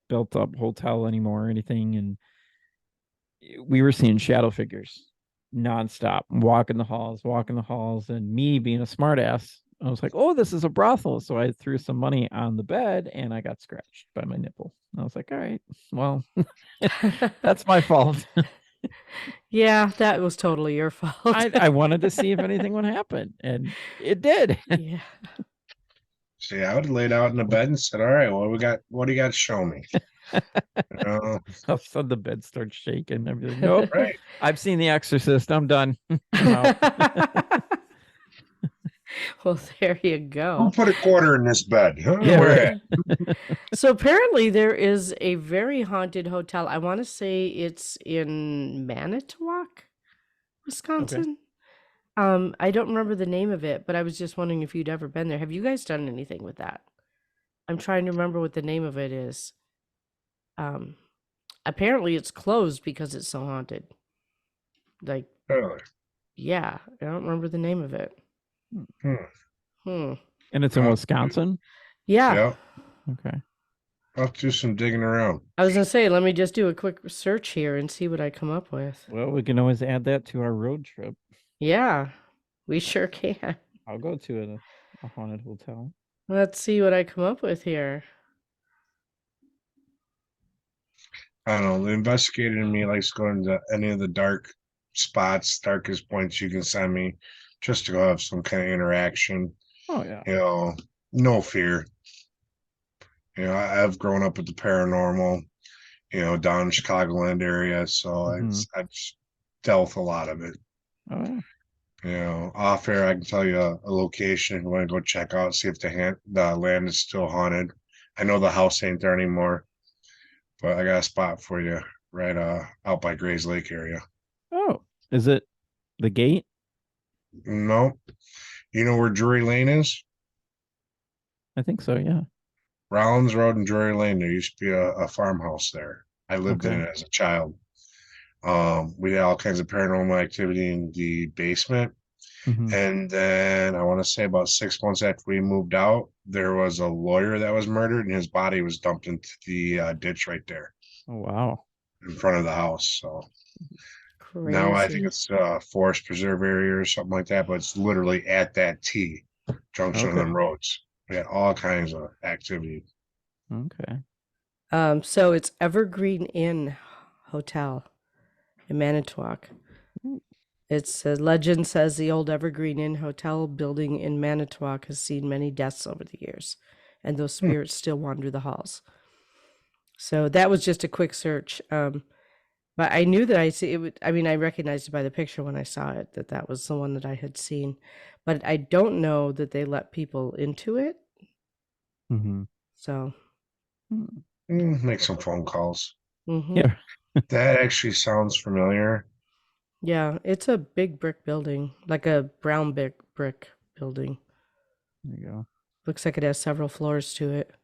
Speaker 3: built up hotel anymore or anything. And we were seeing shadow figures nonstop, walking the halls. And me being a smartass, I was like, "Oh, this is a brothel." So I threw some money on the bed, and I got scratched by my nipple. And I was like, "All right, well, that's my fault."
Speaker 2: Yeah, that was totally your fault.
Speaker 3: I wanted to see if anything would happen, and it did.
Speaker 2: Yeah.
Speaker 1: See, I would have laid out in the bed and said, "All right, what do you got to show me?"
Speaker 3: All of a sudden, the bed starts shaking. I'm like, "Nope,
Speaker 1: Right.
Speaker 3: I've seen The Exorcist. I'm done. I'm out."
Speaker 2: Well, there you
Speaker 1: Who
Speaker 2: go.
Speaker 1: put a quarter in this bed? Huh?
Speaker 3: Yeah,
Speaker 1: Where
Speaker 3: right.
Speaker 1: at?
Speaker 2: So apparently there is a very haunted hotel. I want to say it's in Manitowoc, Wisconsin. I don't remember the name of it, but I was just wondering if you'd ever been there. Have you guys done anything with that? I'm trying to remember what the name of it is. Apparently it's closed because it's so haunted. Like,
Speaker 1: Really?
Speaker 2: yeah, I don't remember the name of it.
Speaker 1: Hmm.
Speaker 3: And it's in
Speaker 1: Oh,
Speaker 3: Wisconsin.
Speaker 2: Yeah.
Speaker 1: Yeah.
Speaker 3: Okay.
Speaker 1: I'll have to do some digging around.
Speaker 2: I was gonna say, let me just do a quick search here and see what I come up with.
Speaker 3: Well, we can always add that to our road trip.
Speaker 2: Yeah, we sure can.
Speaker 3: I'll go to a haunted hotel.
Speaker 2: Let's see what I come up with here.
Speaker 1: I don't know. The investigator in me likes going to any of the dark spots, darkest points you can send me, just to go have some kind of interaction.
Speaker 3: Oh yeah.
Speaker 1: No fear. I've grown up with the paranormal, down in Chicagoland area, so I've just dealt with a lot of it.
Speaker 3: Oh
Speaker 1: Off air, I can tell you a location if you want to go check out, see if the land is still haunted. I know the house ain't there anymore, but I got a spot for you right out by Grays Lake area.
Speaker 3: Oh, is it the gate?
Speaker 1: No, you know where Drury Lane is?
Speaker 3: I think so, yeah.
Speaker 1: Rollins Road and Drury Lane. There used to be a farmhouse there. I lived in
Speaker 3: Okay.
Speaker 1: it as a child. We had all kinds of paranormal activity in the basement.
Speaker 3: Hmm.
Speaker 1: And then I want to say about 6 months after we moved out, there was a lawyer that was murdered and his body was dumped into the ditch right there
Speaker 3: Oh, wow.
Speaker 1: in front of the house. So now I think
Speaker 2: Crazy.
Speaker 1: it's a forest preserve area or something like that, but it's literally at that T junction of
Speaker 3: Okay.
Speaker 1: them roads. We had all kinds of activity.
Speaker 3: Okay.
Speaker 2: So it's Evergreen Inn Hotel in Manitowoc.
Speaker 3: Ooh.
Speaker 2: It's legend says the old Evergreen Inn Hotel building in Manitowoc has seen many deaths over the years, and those
Speaker 1: Hmm.
Speaker 2: spirits still wander the halls. So that was just a quick search. But I knew that I see it. I mean, I recognized it by the picture when I saw it that that was the one that I had seen. But I don't know that they let people into it.
Speaker 3: Hmm.
Speaker 2: So,
Speaker 1: Make some phone calls.
Speaker 2: hmm
Speaker 3: Yeah.
Speaker 1: That actually sounds familiar.
Speaker 2: yeah, it's a big brick building, like a brown brick building.
Speaker 3: There you go.
Speaker 2: Looks like it has several floors to it.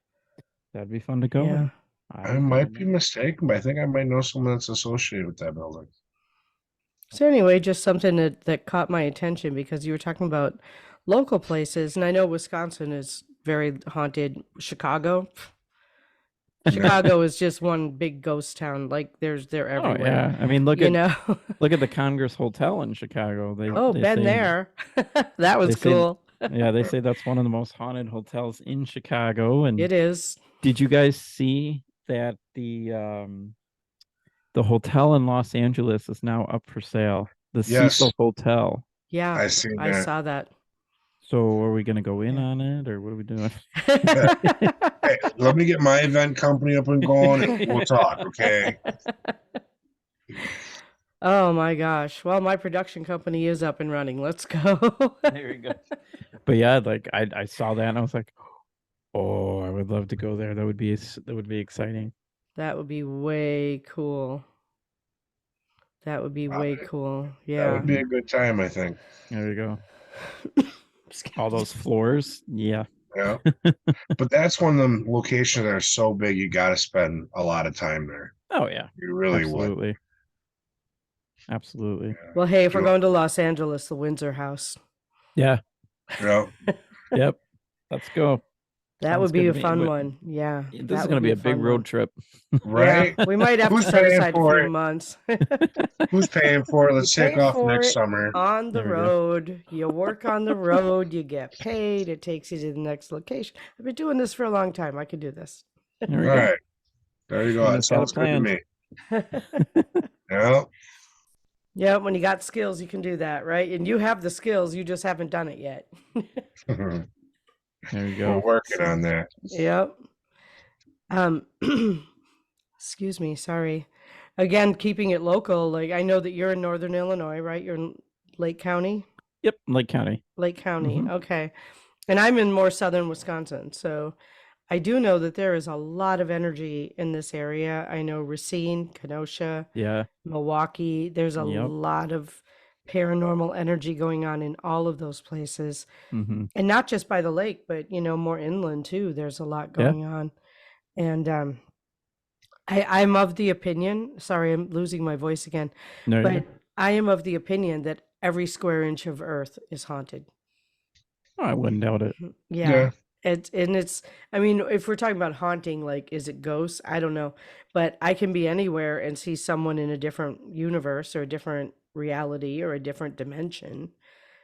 Speaker 3: That'd be fun to go
Speaker 2: Yeah.
Speaker 3: in. I
Speaker 1: I
Speaker 3: would go
Speaker 1: might
Speaker 3: in
Speaker 1: be
Speaker 3: there.
Speaker 1: mistaken, but I think I might know someone that's associated with that building.
Speaker 2: So anyway, just something that caught my attention because you were talking about local places, and I know Wisconsin is very haunted. Chicago,
Speaker 1: Yeah.
Speaker 2: Chicago is just one big ghost town. Like they're
Speaker 3: Oh
Speaker 2: everywhere,
Speaker 3: yeah. I mean, look
Speaker 2: you
Speaker 3: at
Speaker 2: know.
Speaker 3: the Congress Hotel in Chicago. They
Speaker 2: Oh,
Speaker 3: they
Speaker 2: been
Speaker 3: say
Speaker 2: there. That
Speaker 3: they
Speaker 2: was
Speaker 3: say
Speaker 2: cool.
Speaker 3: yeah, they say that's one of the most haunted hotels in Chicago. And
Speaker 2: It is.
Speaker 3: did you guys see that the hotel in Los Angeles is now up for sale? The
Speaker 1: Yes,
Speaker 3: Cecil Hotel.
Speaker 2: Yeah,
Speaker 1: I seen
Speaker 2: I
Speaker 1: that.
Speaker 2: saw that.
Speaker 3: So are we gonna go in
Speaker 2: Yeah.
Speaker 3: on it or what are we doing?
Speaker 1: Hey, let me get my event company up and going, and we'll talk, okay?
Speaker 2: Oh my gosh. Well, my production company is up and running. Let's go.
Speaker 3: There you go. But yeah, like I saw that and I was like, oh, I would love to go there. That would be exciting.
Speaker 2: That would be way cool. That would be
Speaker 1: Uh,
Speaker 2: way cool.
Speaker 1: That would
Speaker 2: Yeah.
Speaker 1: be a good time, I think.
Speaker 3: There you go.
Speaker 2: Excuse
Speaker 3: All those floors. Yeah.
Speaker 1: Yeah. But that's one of them locations that are so big, you got to spend a lot of time there.
Speaker 3: Oh yeah.
Speaker 1: You really would.
Speaker 3: Absolutely. Absolutely.
Speaker 2: Well, hey, if we're
Speaker 1: Do
Speaker 2: going to Los Angeles, the Windsor House.
Speaker 3: Yeah.
Speaker 1: Yeah.
Speaker 3: Yep. Let's go.
Speaker 2: That
Speaker 3: Sounds
Speaker 2: would
Speaker 3: good
Speaker 2: be
Speaker 3: to
Speaker 2: a
Speaker 3: me.
Speaker 2: fun
Speaker 3: But
Speaker 2: one. Yeah,
Speaker 3: this is
Speaker 2: that
Speaker 3: going
Speaker 2: would
Speaker 3: to be
Speaker 2: be
Speaker 3: a
Speaker 2: a
Speaker 3: big
Speaker 2: fun
Speaker 3: road
Speaker 2: one.
Speaker 3: trip.
Speaker 2: Yeah,
Speaker 1: Right?
Speaker 2: we might have to
Speaker 1: Who's
Speaker 2: set
Speaker 1: paying
Speaker 2: aside a
Speaker 1: for
Speaker 2: few
Speaker 1: it?
Speaker 2: months.
Speaker 1: Who's paying for it?
Speaker 2: You
Speaker 1: Let's take
Speaker 2: pay
Speaker 1: off
Speaker 2: for
Speaker 1: next
Speaker 2: it
Speaker 1: summer.
Speaker 2: on the
Speaker 3: There we go.
Speaker 2: road. You work on the road. You get paid. It takes you to the next location. I've been doing this for a long time. I can do this.
Speaker 3: There
Speaker 1: All
Speaker 3: we go.
Speaker 1: right. There you go. That
Speaker 3: Shannon's got a
Speaker 1: sounds good to
Speaker 3: plan.
Speaker 1: me. Yeah.
Speaker 2: Yeah, when you got skills, you can do that, right? And you have the skills, you just haven't done it yet.
Speaker 1: We're
Speaker 3: There you go.
Speaker 1: working on that.
Speaker 2: Yep. Um, excuse me, sorry. Again, keeping it local, like I know that you're in Northern Illinois, right? You're in Lake County?
Speaker 3: Yep. Lake County.
Speaker 2: Lake County,
Speaker 3: Hmm.
Speaker 2: okay. And I'm in more southern Wisconsin, so I do know that there is a lot of energy in this area. I know Racine, Kenosha,
Speaker 3: Yeah.
Speaker 2: Milwaukee, there's a
Speaker 3: Yep.
Speaker 2: lot of paranormal energy going on in all of those places.
Speaker 3: Hmm.
Speaker 2: And not just by the lake, but more inland too. There's a lot
Speaker 3: Yeah.
Speaker 2: going on. And I'm of the opinion, sorry, I'm losing my voice again,
Speaker 3: No, you're
Speaker 2: but
Speaker 3: good.
Speaker 2: I am of the opinion that every square inch of earth is haunted.
Speaker 3: Oh, I wouldn't doubt it.
Speaker 2: Yeah.
Speaker 1: Yeah.
Speaker 2: It's I mean, if we're talking about haunting, like is it ghosts? I don't know. But I can be anywhere and see someone in a different universe or a different reality or a different dimension.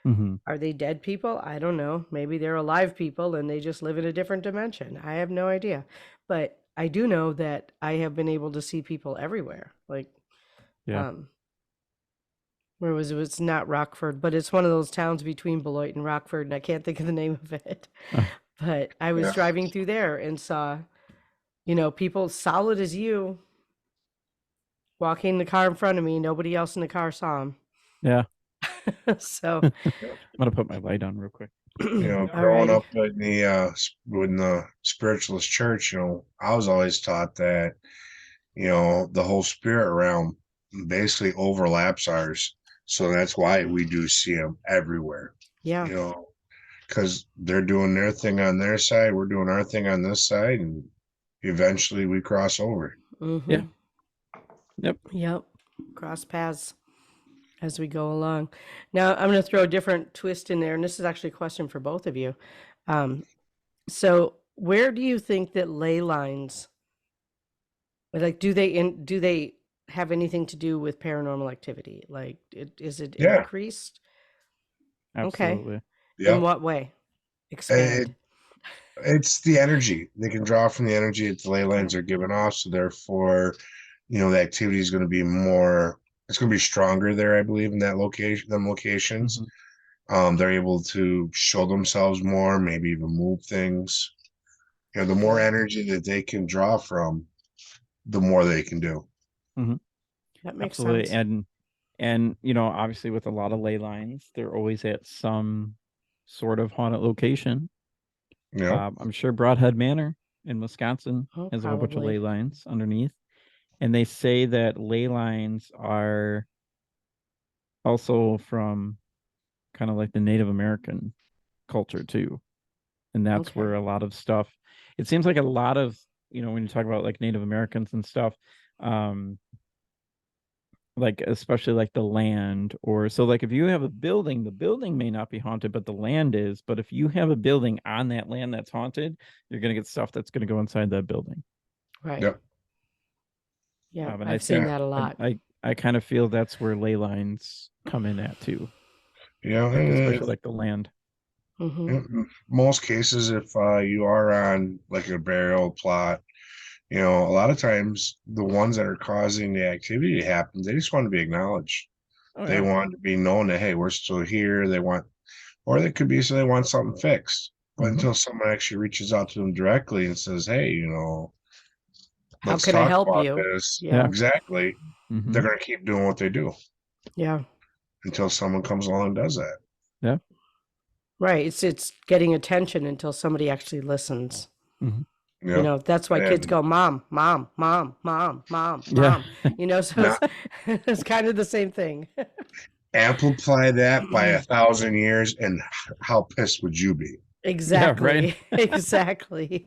Speaker 3: Hmm.
Speaker 2: Are they dead people? I don't know. Maybe they're alive people and they just live in a different dimension. I have no idea. But I do know that I have been able to see people everywhere. Like,
Speaker 3: Yeah.
Speaker 2: where was it? It's not Rockford, but it's one of those towns between Beloit and Rockford, and I can't think of the name of it.
Speaker 3: Oh,
Speaker 2: But I was
Speaker 1: Yeah.
Speaker 2: driving through there and saw, people solid as you walking the car in front of me. Nobody else in the car saw him.
Speaker 3: yeah.
Speaker 2: So,
Speaker 3: I'm gonna put my light on real quick.
Speaker 1: Growing
Speaker 2: alrighty.
Speaker 1: up in the spiritualist church, I was always taught that, the whole spirit realm basically overlaps ours. So that's why we do see them everywhere,
Speaker 2: Yeah.
Speaker 1: you know, because they're doing their thing on their side, we're doing our thing on this side, and eventually we cross over.
Speaker 3: Yeah.
Speaker 2: Mm-hmm.
Speaker 3: Yep.
Speaker 2: Yep. Cross paths as we go along. Now, I'm going to throw a different twist in there, and this is actually a question for both of you. So, where do you think that ley lines, like, do they have anything to do with paranormal activity? Like, is it
Speaker 1: Yeah.
Speaker 2: increased? Okay.
Speaker 3: Absolutely.
Speaker 2: In
Speaker 1: Yep.
Speaker 2: what way?
Speaker 1: It,
Speaker 2: Expand.
Speaker 1: it's the energy. They can draw from the energy that the ley lines are giving off. So therefore, the activity is going to be more, it's going to be stronger there, I believe, in that location, them locations. They're able to show themselves more, maybe even move things. The more energy that they can draw from, the more they can do.
Speaker 2: That makes
Speaker 3: Absolutely.
Speaker 2: sense.
Speaker 3: And obviously with a lot of ley lines, they're always at some sort of haunted location. I'm sure Broadhead Manor in Wisconsin
Speaker 2: Oh,
Speaker 3: has a whole bunch of ley
Speaker 2: probably.
Speaker 3: lines underneath. And they say that ley lines are also from kind of like the Native American culture too. And that's where
Speaker 2: Okay.
Speaker 3: a lot of stuff, it seems like a lot of, when you talk about like Native Americans and stuff, like especially like the land, or so like if you have a building, the building may not be haunted, but the land is. But if you have a building on that land that's haunted, you're going to get stuff that's going to go inside that building.
Speaker 2: Right.
Speaker 1: Yep.
Speaker 2: Yeah,
Speaker 3: And I
Speaker 2: I've seen
Speaker 3: think
Speaker 2: that a lot.
Speaker 3: I kind of feel that's where ley lines come in at too, like especially like the land.
Speaker 2: Mm-hmm.
Speaker 1: In most cases, if you are on like a burial plot, a lot of times the ones that are causing the activity to happen, they just want to be acknowledged.
Speaker 3: Oh
Speaker 1: They
Speaker 3: yeah.
Speaker 1: want to be known that, hey, we're still here. They want, or they could be so they want something fixed. But until someone actually reaches out to them directly and says, hey,
Speaker 2: How
Speaker 1: let's
Speaker 2: can I
Speaker 1: talk
Speaker 2: help
Speaker 1: about
Speaker 2: you?
Speaker 1: this.
Speaker 2: Yeah.
Speaker 3: Yeah.
Speaker 1: Exactly. They're going to keep doing what they do
Speaker 2: Yeah.
Speaker 1: until someone comes along and does that.
Speaker 3: Yeah.
Speaker 2: Right. It's getting attention until somebody actually listens.
Speaker 1: Yeah.
Speaker 2: That's why kids
Speaker 1: And
Speaker 2: go, mom, mom, mom, mom, mom,
Speaker 3: Yeah.
Speaker 2: mom. So
Speaker 1: not
Speaker 2: it's kind of the same thing.
Speaker 1: amplify that by 1,000 years, and how pissed would you be?
Speaker 3: Yeah. Right.
Speaker 2: Exactly. Exactly.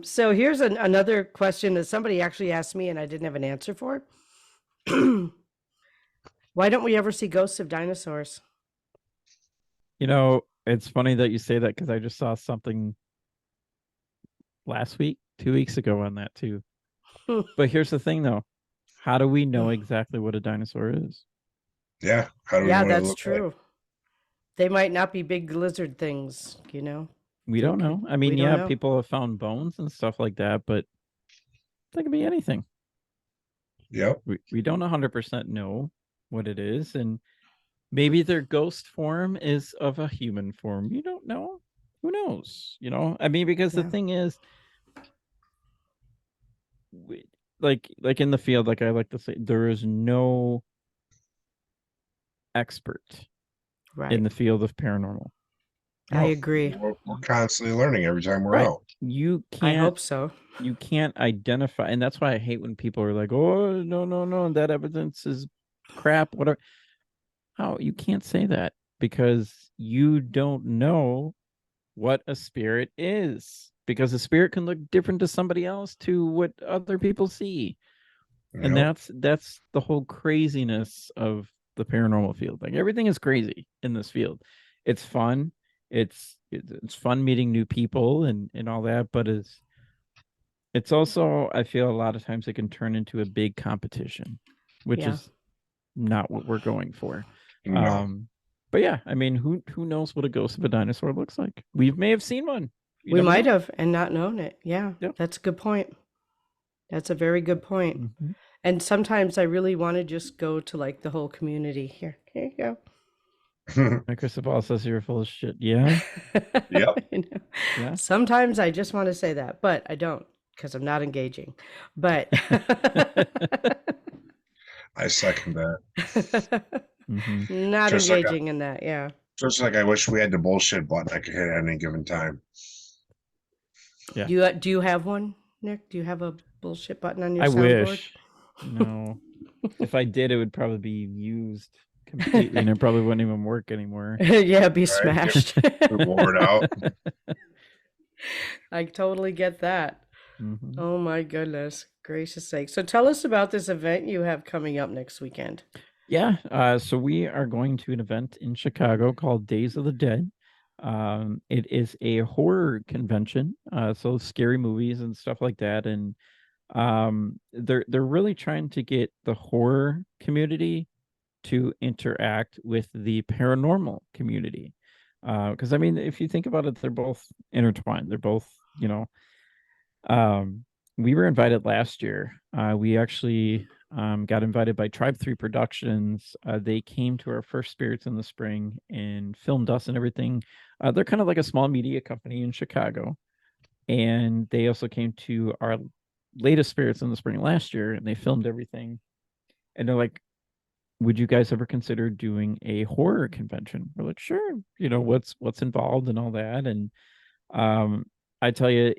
Speaker 2: So here's another question that somebody actually asked me and I didn't have an answer for. Why don't we ever see ghosts of dinosaurs?
Speaker 3: It's funny that you say that because I just saw something last week, 2 weeks ago on that too. But here's the thing though. How do we know exactly what a dinosaur is?
Speaker 1: Yeah. How do we know
Speaker 2: Yeah,
Speaker 1: what it
Speaker 2: that's
Speaker 1: looks like?
Speaker 2: true. They might not be big lizard things,
Speaker 3: We don't know. I
Speaker 2: We
Speaker 3: mean,
Speaker 2: don't
Speaker 3: yeah,
Speaker 2: know.
Speaker 3: people have found bones and stuff like that, but that could be anything.
Speaker 1: Yep.
Speaker 3: We don't 100% know what it is. And maybe their ghost form is of a human form. You don't know. Who knows? I mean, because the
Speaker 2: Yeah.
Speaker 3: thing is, like in the field, like I like to say, there is no expert
Speaker 2: Right.
Speaker 3: in the field of paranormal.
Speaker 2: I
Speaker 1: No,
Speaker 2: agree.
Speaker 1: we're constantly learning every time we're
Speaker 3: Right.
Speaker 1: out.
Speaker 3: You
Speaker 2: I
Speaker 3: can't
Speaker 2: hope so.
Speaker 3: you can't identify, and that's why I hate when people are like, oh no, that evidence is crap, whatever. How you can't say that because you don't know what a spirit is, because a spirit can look different to somebody else to what other people see. And
Speaker 1: Yep.
Speaker 3: that's the whole craziness of the paranormal field. Like everything is crazy in this field. It's fun. It's fun meeting new people and all that, but it's also, I feel a lot of times it can turn into a big competition, which
Speaker 2: Yeah.
Speaker 3: is not what we're going for.
Speaker 1: No.
Speaker 3: But yeah, I mean, who knows what a ghost of a dinosaur looks like? We may have seen one. You
Speaker 2: We
Speaker 3: never
Speaker 2: might
Speaker 3: know.
Speaker 2: have and not known it. Yeah.
Speaker 3: Yep.
Speaker 2: That's a good point. That's a very good point.
Speaker 3: Mm-hmm.
Speaker 2: And sometimes I really want to just go to like the whole community. Here you go.
Speaker 3: My crystal ball says you're full of shit. Yeah.
Speaker 1: Yep.
Speaker 3: Yeah.
Speaker 2: Sometimes I just want to say that, but I don't because I'm not engaging. But
Speaker 1: I second that.
Speaker 3: Hmm.
Speaker 2: Not
Speaker 1: Just like
Speaker 2: engaging in that. Yeah.
Speaker 1: I wish we had the bullshit button I could hit at any given time.
Speaker 3: Yeah.
Speaker 2: Do you have one, Nick? Do you have a bullshit button on your
Speaker 3: I
Speaker 2: soundboard?
Speaker 3: wish. No. If I did, it would probably be used completely and it probably wouldn't even work anymore.
Speaker 2: Yeah, be
Speaker 1: Right? Get
Speaker 2: smashed.
Speaker 1: the word out.
Speaker 2: I totally get that.
Speaker 3: Hmm.
Speaker 2: Oh my goodness. Gracious sake. So tell us about this event you have coming up next weekend.
Speaker 3: Yeah. So we are going to an event in Chicago called Days of the Dead. It is a horror convention, so scary movies and stuff like that. And they're really trying to get the horror community to interact with the paranormal community. Because I mean, if you think about it, they're both intertwined. They're both, um, we were invited last year. We actually got invited by Tribe 3 Productions. They came to our first Spirits in the Spring and filmed us and everything. They're kind of like a small media company in Chicago. And they also came to our latest Spirits in the Spring last year and they filmed everything. And they're like, would you guys ever consider doing a horror convention? We're like, sure, what's involved and all that. And um, I tell you,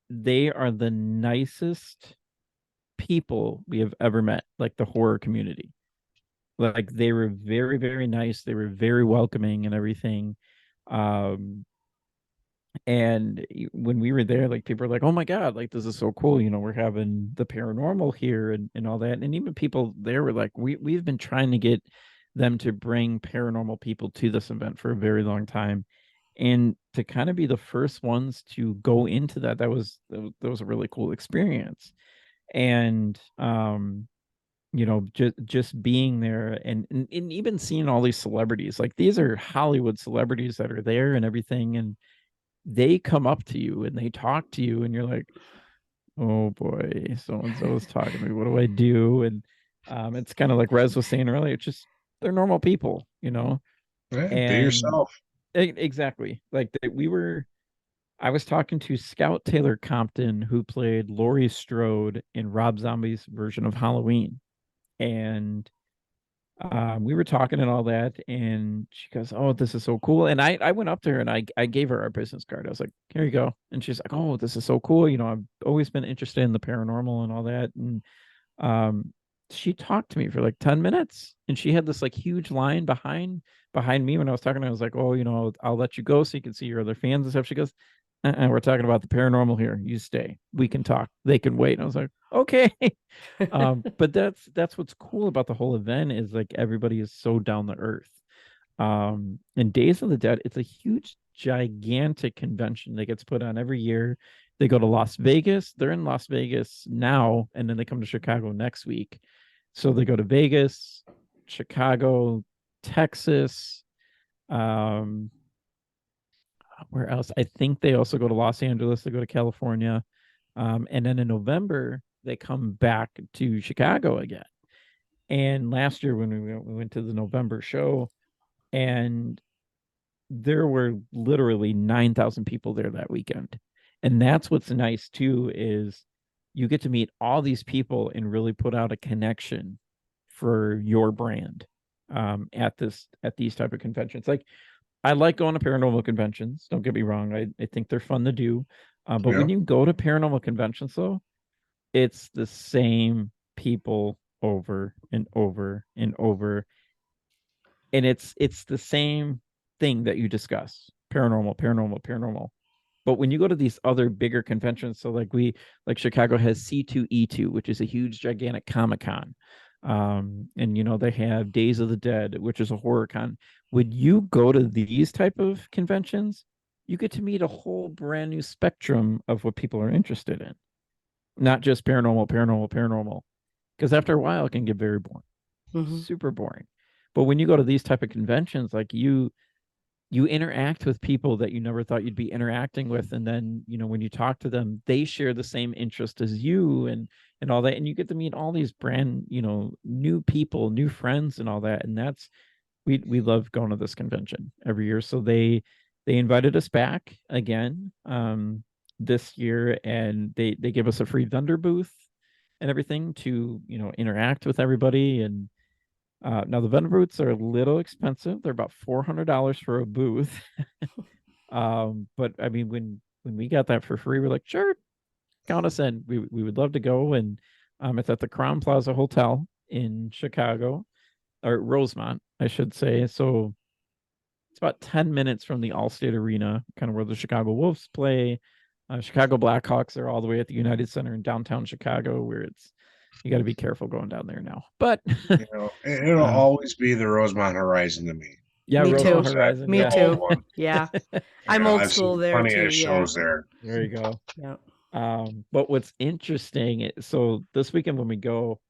Speaker 3: they are the nicest people we have ever met, like the horror community. Like they were very, very nice. They were very welcoming and everything. Um, and when we were there, like people were like, oh my God, like this is so cool. We're having the paranormal here and all that. And even people there were like, we've been trying to get them to bring paranormal people to this event for a very long time. And to kind of be the first ones to go into that was a really cool experience. And just being there and even seeing all these celebrities, like these are Hollywood celebrities that are there and everything, and they come up to you and they talk to you and you're like, oh boy, so and so is talking to me, what do I do? And it's kind of like Rez was saying earlier, it's just they're normal people.
Speaker 1: Yeah, be
Speaker 3: And
Speaker 1: yourself.
Speaker 3: exactly, like I was talking to Scout Taylor Compton, who played Laurie Strode in Rob Zombie's version of Halloween. And we were talking and all that, and she goes, "Oh, this is so cool." And I went up to her and I gave her our business card. I was like, "Here you go." And she's like, "Oh, this is so cool. I've always been interested in the paranormal and all that." And um, she talked to me for like 10 minutes, and she had this like huge line behind me when I was talking to her. I was like, "Oh, I'll let you go so you can see your other fans and stuff." She goes, we're talking about the paranormal here. You stay. We can talk. They can wait." And I was like, "Okay." But that's what's cool about the whole event is like everybody is so down to earth. And Days of the Dead, it's a huge, gigantic convention that gets put on every year. They go to Las Vegas. They're in Las Vegas now, and then they come to Chicago next week. So they go to Vegas, Chicago, Texas. Um, where else? I think they also go to Los Angeles. They go to California. And then in November, they come back to Chicago again. And last year when we went to the November show, and there were literally 9,000 people there that weekend. And that's what's nice too, is you get to meet all these people and really put out a connection for your brand at these type of conventions. Like I like going to paranormal conventions. Don't get me wrong. I think they're fun to do. But
Speaker 1: Yeah.
Speaker 3: when you go to paranormal conventions though, it's the same people over and over and over, and it's the same thing that you discuss: paranormal, paranormal, paranormal. But when you go to these other bigger conventions, so like Chicago has C2E2, which is a huge gigantic Comic-Con. And they have Days of the Dead, which is a horror con. When you go to these type of conventions, you get to meet a whole brand new spectrum of what people are interested in, not just paranormal, paranormal, paranormal. Because after a while, it can get very boring,
Speaker 2: Hmm.
Speaker 3: super boring. But when you go to these type of conventions, like you interact with people that you never thought you'd be interacting with, and then when you talk to them, they share the same interest as you and all that, and you get to meet all these brand new people, new friends and all that. And that's we love going to this convention every year. So they invited us back again this year, and they give us a free vendor booth. and everything to, interact with everybody. And now the vendor booths are a little expensive. They're about $400 for a booth. But I mean, when we got that for free, we're like, sure, count us in. We would love to go. And it's at the Crown Plaza Hotel in Chicago, or Rosemont, I should say. So it's about 10 minutes from the Allstate Arena, kind of where the Chicago Wolves play. Chicago Blackhawks are all the way at the United Center in downtown Chicago, where you got to be careful going down there now. But
Speaker 1: it'll always be the Rosemont Horizon to me.
Speaker 3: Yeah,
Speaker 2: Me
Speaker 3: Rosemont
Speaker 2: too.
Speaker 3: Horizon.
Speaker 2: Me
Speaker 3: Yeah.
Speaker 2: too. Yeah. I'm old
Speaker 1: I've
Speaker 2: school
Speaker 1: seen
Speaker 2: there
Speaker 1: plenty
Speaker 2: too.
Speaker 1: of shows there.
Speaker 3: There you go.
Speaker 2: Yeah.
Speaker 3: But what's interesting, so this weekend when we go,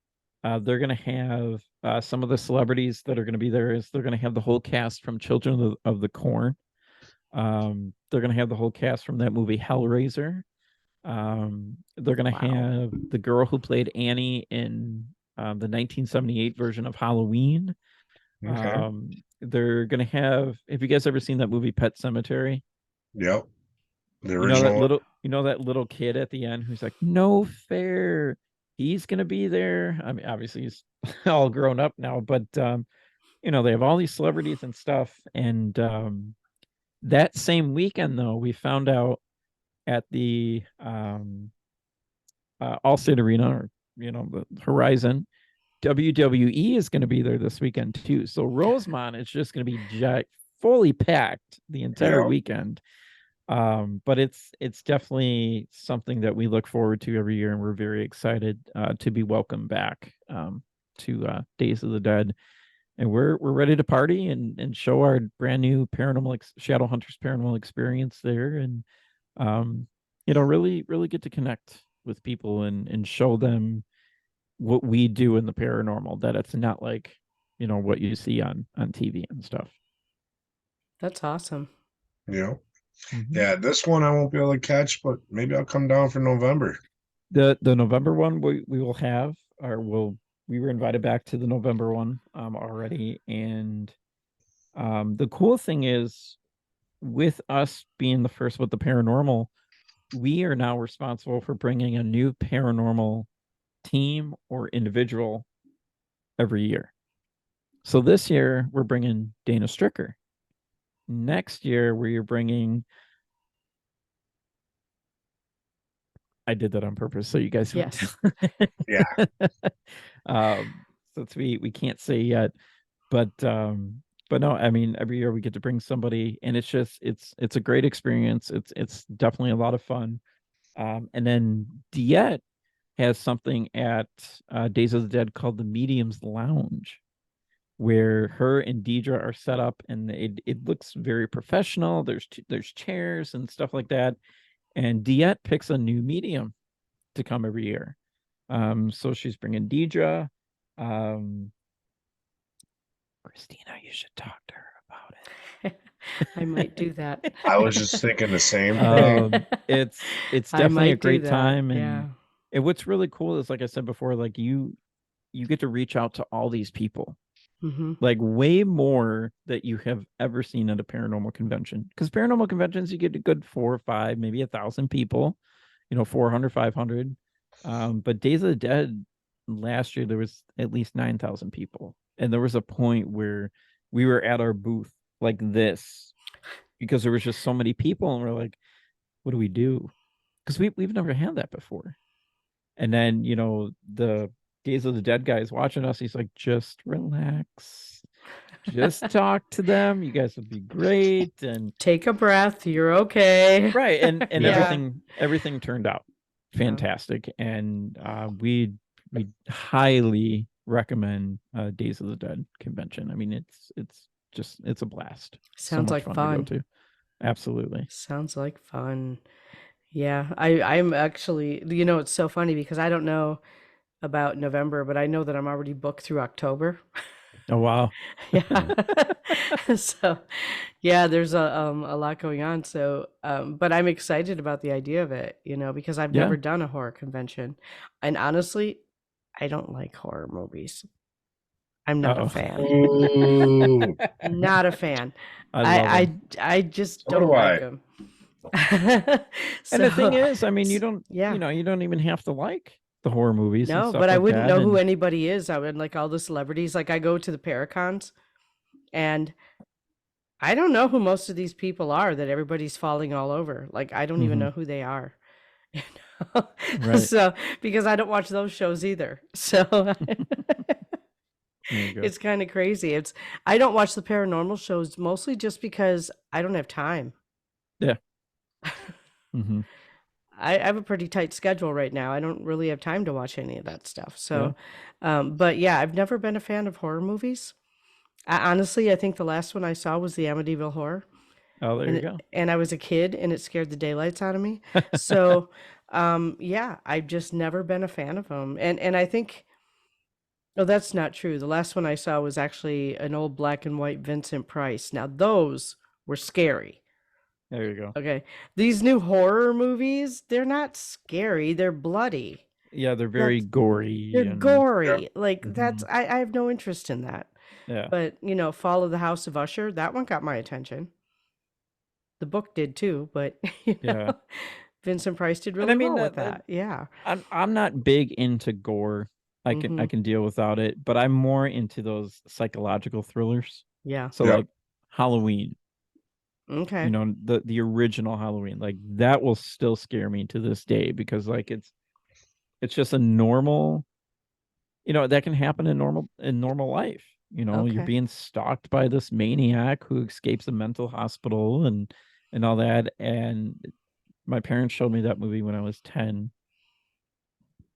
Speaker 3: they're going to have some of the celebrities that are going to be there. They're going to have the whole cast from Children of the Corn. They're going to have the whole cast from that movie Hellraiser. They're going to have the girl who played Annie in the 1978 version of Halloween.
Speaker 1: Okay.
Speaker 3: They're going to have you guys ever seen that movie Pet Sematary?
Speaker 1: Yep. The original.
Speaker 3: That little kid at the end who's like, no fair. He's going to be there. I mean, obviously he's all grown up now, but they have all these celebrities and stuff. And that same weekend, though, we found out at the Allstate Arena, or the Horizon, WWE is going to be there this weekend too. So Rosemont is just going to be fully packed the entire weekend. But it's definitely something that we look forward to every year, and we're very excited to be welcomed back to Days of the Dead. And we're ready to party and show our brand new Shadowhunters paranormal experience there, and really really get to connect with people and show them what we do in the paranormal, that it's not like what you see on TV and stuff.
Speaker 2: That's awesome.
Speaker 1: Yeah. Yeah, this one I won't be able to catch, but maybe I'll come down for November.
Speaker 3: The November one we will have, we were invited back to the November one already. And the cool thing is, with us being the first with the paranormal, we are now responsible for bringing a new paranormal team or individual every year. So this year we're bringing Dana Stricker. Next year we're bringing, I did that on purpose so you guys
Speaker 2: yes.
Speaker 1: Yeah.
Speaker 3: Since we can't say yet, but no, I mean, every year we get to bring somebody, and it's a great experience. It's definitely a lot of fun. And then Diet has something at Days of the Dead called the Medium's Lounge, where her and Deidre are set up, and it looks very professional. There's chairs and stuff like that, and Diet picks a new medium to come every year. So she's bringing Deidre. Kristina, you should talk to her about it.
Speaker 2: I might do that.
Speaker 1: I was just thinking the same thing.
Speaker 3: It's definitely a great time. And what's really cool is, like I said before, like you get to reach out to all these people, like way more that you have ever seen at a paranormal convention. Because paranormal conventions, you get a good 4 or 5, maybe 1,000 people, 400, 500. But Days of the Dead last year, there was at least 9,000 people. And there was a point where we were at our booth like this because there was just so many people, and we're like, what do we do? Because we've never had that before. And then, the Days of the Dead guy is watching us. He's like, just relax. Just talk to them. You guys would be great. And
Speaker 2: take a breath. You're okay.
Speaker 3: Right. And everything turned out fantastic. And we highly recommend Days of the Dead convention. I mean, it's a blast.
Speaker 2: Sounds like fun.
Speaker 3: To go to. Absolutely.
Speaker 2: Sounds like fun. Yeah, I'm actually, it's so funny because I don't know about November, but I know that I'm already booked through October.
Speaker 3: Oh, wow.
Speaker 2: Yeah. So, yeah, there's a lot going on. So, but I'm excited about the idea of it, because I've never done a horror convention. And honestly, I don't like horror movies. I'm not a fan. Not a fan. I just don't like them.
Speaker 3: And the thing is, I mean, you don't even have to like the horror movies and
Speaker 2: No,
Speaker 3: stuff
Speaker 2: but I
Speaker 3: like
Speaker 2: wouldn't
Speaker 3: that.
Speaker 2: know who
Speaker 3: And
Speaker 2: anybody is. I would like all the celebrities. Like I go to the Paracons and I don't know who most of these people are that everybody's falling all over. Like I don't even
Speaker 3: Mhm.
Speaker 2: know who they are. You know?
Speaker 3: Right.
Speaker 2: So because I don't watch those shows either. So
Speaker 3: There you go.
Speaker 2: it's kind of crazy. I don't watch the paranormal shows mostly just because I don't have time.
Speaker 3: Yeah. hmm
Speaker 2: I have a pretty tight schedule right now. I don't really have time to watch any of that stuff.
Speaker 3: Yeah.
Speaker 2: So, but yeah, I've never been a fan of horror movies. Honestly, I think the last one I saw was the Amityville Horror,
Speaker 3: Oh, there
Speaker 2: and
Speaker 3: you go.
Speaker 2: I was a kid, and it scared the daylights out of me. So, yeah, I've just never been a fan of them. And I think, oh, that's not true. The last one I saw was actually an old black and white Vincent Price. Now those were scary.
Speaker 3: There you go.
Speaker 2: Okay, these new horror movies, they're not scary. They're bloody.
Speaker 3: Yeah, they're very gory
Speaker 2: They're
Speaker 3: and
Speaker 2: gory. Like that's
Speaker 3: Mhm.
Speaker 2: I have no interest in that.
Speaker 3: Yeah.
Speaker 2: But, Fall of the House of Usher, that one got my attention. The book did too, but
Speaker 3: Yeah.
Speaker 2: Vincent Price did
Speaker 3: And I
Speaker 2: really
Speaker 3: mean
Speaker 2: well with
Speaker 3: that
Speaker 2: that. Yeah.
Speaker 3: I'm not big into gore. I
Speaker 2: Mhm.
Speaker 3: can deal without it, but I'm more into those psychological thrillers.
Speaker 2: Yeah.
Speaker 3: So
Speaker 1: Yep.
Speaker 3: like Halloween,
Speaker 2: Okay.
Speaker 3: the original Halloween, like that will still scare me to this day because like it's just a normal, that can happen in normal life. You're
Speaker 2: Okay.
Speaker 3: being stalked by this maniac who escapes a mental hospital and all that. And my parents showed me that movie when I was 10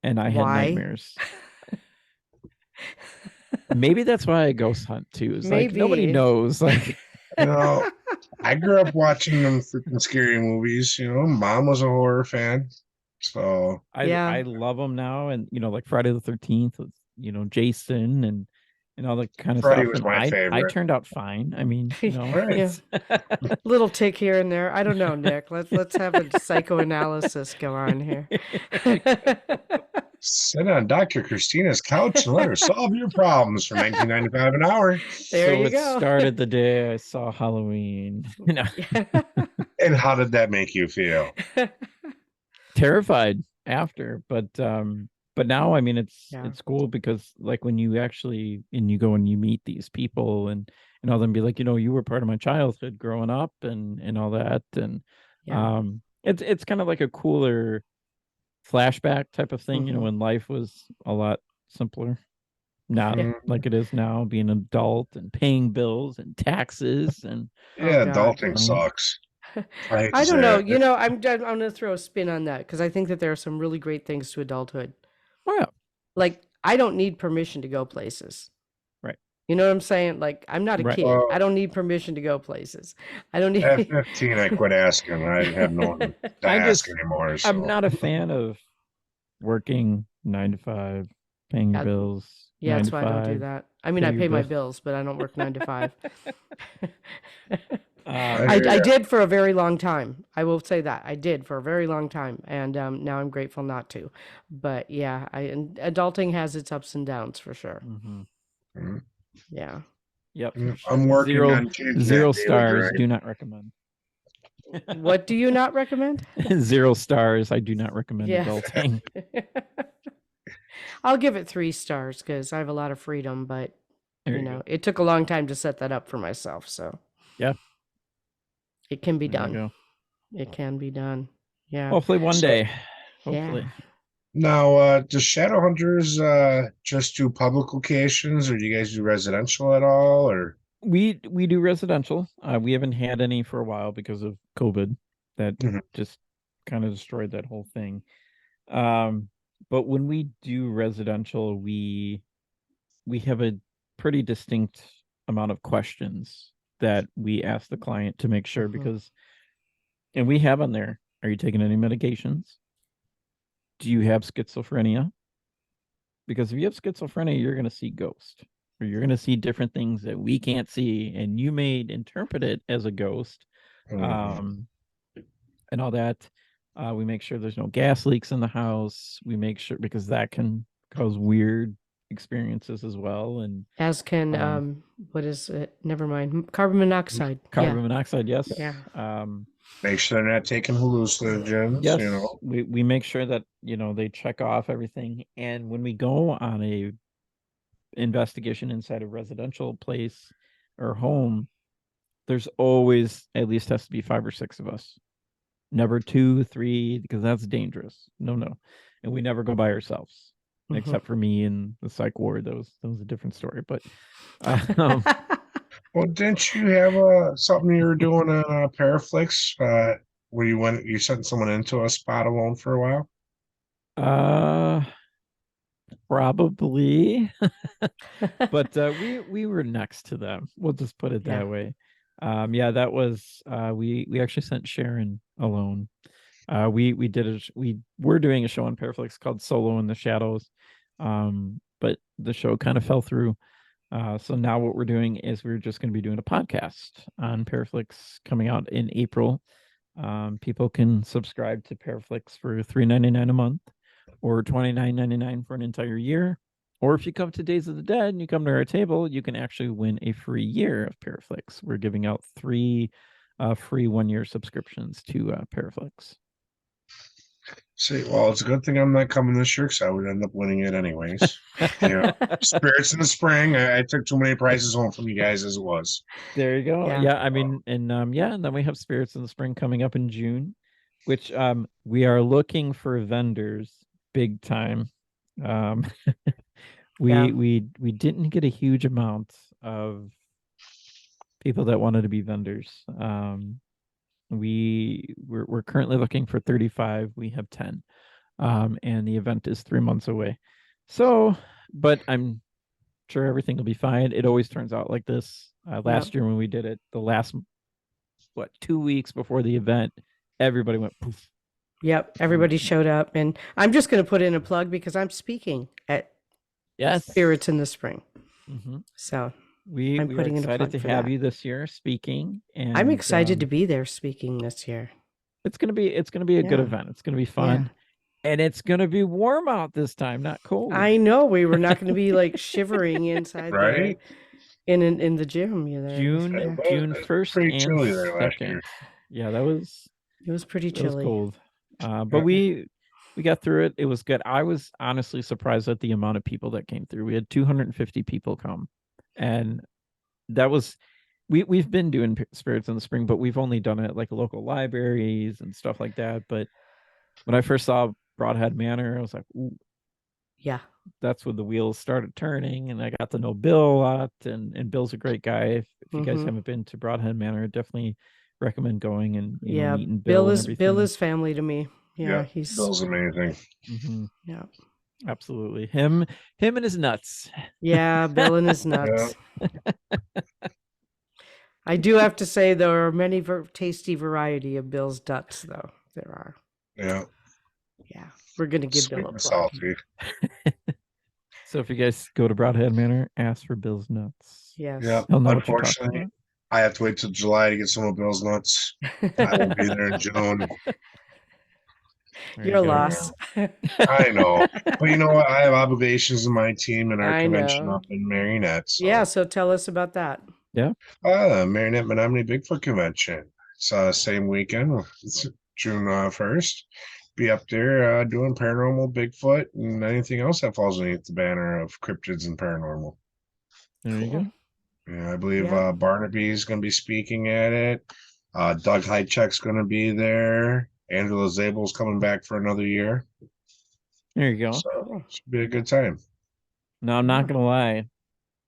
Speaker 3: and I had
Speaker 2: Why?
Speaker 3: nightmares. Maybe that's why I ghost hunt too. It's like nobody
Speaker 2: Maybe.
Speaker 3: knows. Like
Speaker 1: You know, I grew up watching them freaking scary movies. Mom was a horror fan, so
Speaker 2: Yeah.
Speaker 3: I love them now, and like Friday the 13th with Jason and all that kind of
Speaker 1: Freddy
Speaker 3: stuff.
Speaker 1: was
Speaker 3: And
Speaker 1: my
Speaker 3: I
Speaker 1: favorite.
Speaker 3: turned out fine. I mean,
Speaker 1: Right.
Speaker 2: Yeah.
Speaker 3: it's
Speaker 2: Little tick here and there. I don't know, Nick. Let's have a psychoanalysis go on here.
Speaker 1: Sit on Dr. Christina's couch and let her solve your problems for $19.95 an hour.
Speaker 2: There
Speaker 3: So
Speaker 2: you
Speaker 3: it
Speaker 2: go.
Speaker 3: started the day I saw Halloween.
Speaker 1: And how did that make you feel?
Speaker 3: Terrified after, but now I mean
Speaker 2: Yeah.
Speaker 3: it's cool because like when you actually and you go and you meet these people and all them be like, you were part of my childhood growing up and all that. And
Speaker 2: Yeah.
Speaker 3: it's kind of like a cooler flashback type of thing,
Speaker 2: Mhm.
Speaker 3: when life was a lot simpler. Not
Speaker 2: Yeah.
Speaker 3: like it is now, being an adult and paying bills and taxes and
Speaker 2: Oh
Speaker 1: Yeah,
Speaker 2: God.
Speaker 1: adulting sucks. I hate to
Speaker 2: I don't
Speaker 1: say
Speaker 2: know.
Speaker 1: it.
Speaker 2: I'm going to throw a spin on that because I think that there are some really great things to adulthood.
Speaker 3: oh yeah,
Speaker 2: Like, I don't need permission to go places.
Speaker 3: right,
Speaker 2: You know what I'm saying? Like, I'm not a
Speaker 3: right.
Speaker 2: kid. I
Speaker 1: Well,
Speaker 2: don't need permission to go places. I don't
Speaker 1: at
Speaker 2: need.
Speaker 1: 15, I quit asking. I have no one to ask anymore.
Speaker 3: I'm
Speaker 1: So,
Speaker 3: not a fan of working 9 to 5, paying your
Speaker 2: Yeah,
Speaker 3: bills
Speaker 2: yeah,
Speaker 3: nine
Speaker 2: that's
Speaker 3: to
Speaker 2: why I don't do
Speaker 3: five,
Speaker 2: that. I mean,
Speaker 3: pay
Speaker 2: I
Speaker 3: your
Speaker 2: pay my
Speaker 3: bill.
Speaker 2: bills, but I don't work 9 to 5.
Speaker 1: I
Speaker 3: Um,
Speaker 1: hear
Speaker 2: I
Speaker 1: ya.
Speaker 2: did for a very long time. I will say that I did for a very long time, and now I'm grateful not to. But yeah, and adulting has its ups and downs for sure.
Speaker 3: mhm.
Speaker 1: Mm,
Speaker 2: Yeah.
Speaker 3: Yep.
Speaker 1: I'm working
Speaker 3: Zero
Speaker 1: on changing that
Speaker 3: zero
Speaker 1: daily
Speaker 3: stars.
Speaker 1: grind.
Speaker 3: Do not recommend.
Speaker 2: What do you not recommend?
Speaker 3: 0 stars. I do not recommend
Speaker 2: Yeah.
Speaker 3: adulting.
Speaker 2: I'll give it 3 stars because I have a lot of freedom, but
Speaker 3: There you go.
Speaker 2: it took a long time to set that up for myself. So
Speaker 3: Yeah.
Speaker 2: it can be
Speaker 3: There you
Speaker 2: done.
Speaker 3: go.
Speaker 2: It can be done. Yeah.
Speaker 3: Hopefully one
Speaker 1: So
Speaker 3: day.
Speaker 2: Yeah.
Speaker 3: Hopefully.
Speaker 1: now, does Shadowhunters just do public locations, or do you guys do residential at all? Or
Speaker 3: We do residential. We haven't had any for a while because of COVID. That
Speaker 1: Mhm.
Speaker 3: just kind of destroyed that whole thing. But when we do residential, we have a pretty distinct amount of questions that we ask the client to make sure
Speaker 2: Mhm.
Speaker 3: and we have on there, are you taking any medications? Do you have schizophrenia? Because if you have schizophrenia, you're going to see ghosts, or you're going to see different things that we can't see, and you may interpret it as a ghost,
Speaker 1: Mhm.
Speaker 3: and all that. We make sure there's no gas leaks in the house. We make sure, because that can cause weird experiences as well. And
Speaker 2: As can what is it? Never mind. Carbon monoxide.
Speaker 3: carbon
Speaker 2: Yeah.
Speaker 3: monoxide, yes.
Speaker 2: Yeah.
Speaker 1: Make sure they're not taking hallucinogens, you
Speaker 3: Yes,
Speaker 1: know.
Speaker 3: we make sure that, they check off everything. And when we go on a investigation inside a residential place or home, there's always at least has to be 5 or 6 of us. Never 2, 3, because that's dangerous. No, no. And we never go by ourselves, except for me and the psych ward. That was a different story. But um,
Speaker 1: Well, didn't you have something you were doing on Paraflix where you sent someone into a spot alone for a while?
Speaker 3: uh probably. But we were next to them. We'll just put it
Speaker 2: Yeah.
Speaker 3: that way. Yeah, that was we actually sent Sharon alone. We were doing a show on Paraflix called Solo in the Shadows. But the show kind of fell through. So now what we're doing is we're just going to be doing a podcast on Paraflix coming out in April. People can subscribe to Paraflix for $3.99 a month or $29.99 for an entire year. Or if you come to Days of the Dead and you come to our table, you can actually win a free year of Paraflix. We're giving out 3 free 1-year subscriptions to Paraflix.
Speaker 1: See, well, it's a good thing I'm not coming this year because I would end up winning it anyways. Spirits in the Spring. I took too many prizes home from you guys as it was.
Speaker 3: There you go.
Speaker 2: Yeah.
Speaker 3: Yeah, I mean, and and then we have Spirits in the Spring coming up in June, which we are looking for vendors big time. Um we didn't get a huge amount of people that wanted to be vendors. We're currently looking for 35. We have 10. And the event is 3 months away. So, but I'm sure everything will be fine. It always turns out like this. Last year when we did it, the last 2 weeks before the event, everybody went poof.
Speaker 2: Yep, everybody showed up, and I'm just going to put in a plug because I'm speaking at Spirits in the Spring. So
Speaker 3: we
Speaker 2: I'm
Speaker 3: are
Speaker 2: putting in a
Speaker 3: excited
Speaker 2: plug
Speaker 3: to
Speaker 2: for
Speaker 3: have
Speaker 2: that.
Speaker 3: you this year speaking, and
Speaker 2: I'm excited to be there speaking this year.
Speaker 3: it's gonna be a good event. It's gonna be fun, and it's gonna be warm out this time, not cold.
Speaker 2: I know we were not going to be like shivering inside
Speaker 1: Right?
Speaker 2: in the gym.
Speaker 3: June 1st
Speaker 1: Pretty
Speaker 3: and
Speaker 1: chilly there last
Speaker 3: 2nd.
Speaker 1: year.
Speaker 3: Yeah,
Speaker 2: it was pretty
Speaker 3: that was
Speaker 2: chilly.
Speaker 3: cold. But we got through it. It was good. I was honestly surprised at the amount of people that came through. We had 250 people come, and that was we've been doing Spirits in the Spring, but we've only done it at like local libraries and stuff like that. But when I first saw Broadhead Manor, I was like, ooh,
Speaker 2: Yeah.
Speaker 3: that's when the wheels started turning, and I got to know Bill a lot, and Bill's a great guy. If you guys haven't been to Broadhead Manor, definitely recommend going and meeting Bill and everything.
Speaker 2: Bill is family to me. Yeah,
Speaker 1: Bill's amazing.
Speaker 2: Yeah,
Speaker 3: absolutely. Him and his nuts.
Speaker 2: Yeah, Bill and his nuts. I do have to say there are many tasty variety of Bill's nuts, though. There are.
Speaker 1: Yeah.
Speaker 2: Yeah, we're gonna give
Speaker 1: Sweet
Speaker 2: Bill a
Speaker 1: and
Speaker 2: plug.
Speaker 1: salty.
Speaker 3: So if you guys go to Broadhead Manor, ask for Bill's nuts.
Speaker 2: Yes.
Speaker 1: Yeah.
Speaker 3: He'll know
Speaker 1: Unfortunately, I have to wait till July to get some of Bill's nuts. I won't be there in June.
Speaker 2: Your loss.
Speaker 1: I know. But you know what? I have obligations in my team and our convention up in Marionette. So.
Speaker 2: Yeah, so tell us about that.
Speaker 3: Yeah.
Speaker 1: Marionette Menominee Bigfoot Convention. It's same weekend. It's June 1st. Be up there doing paranormal, Bigfoot, and anything else that falls underneath the banner of cryptids and paranormal.
Speaker 3: There you go.
Speaker 1: Yeah, I believe Barnaby is going to be speaking at it. Doug Hycheck's going to be there. Angela Zabel's coming back for another year.
Speaker 3: There you go.
Speaker 1: So it should be a good time.
Speaker 3: No, I'm not gonna lie.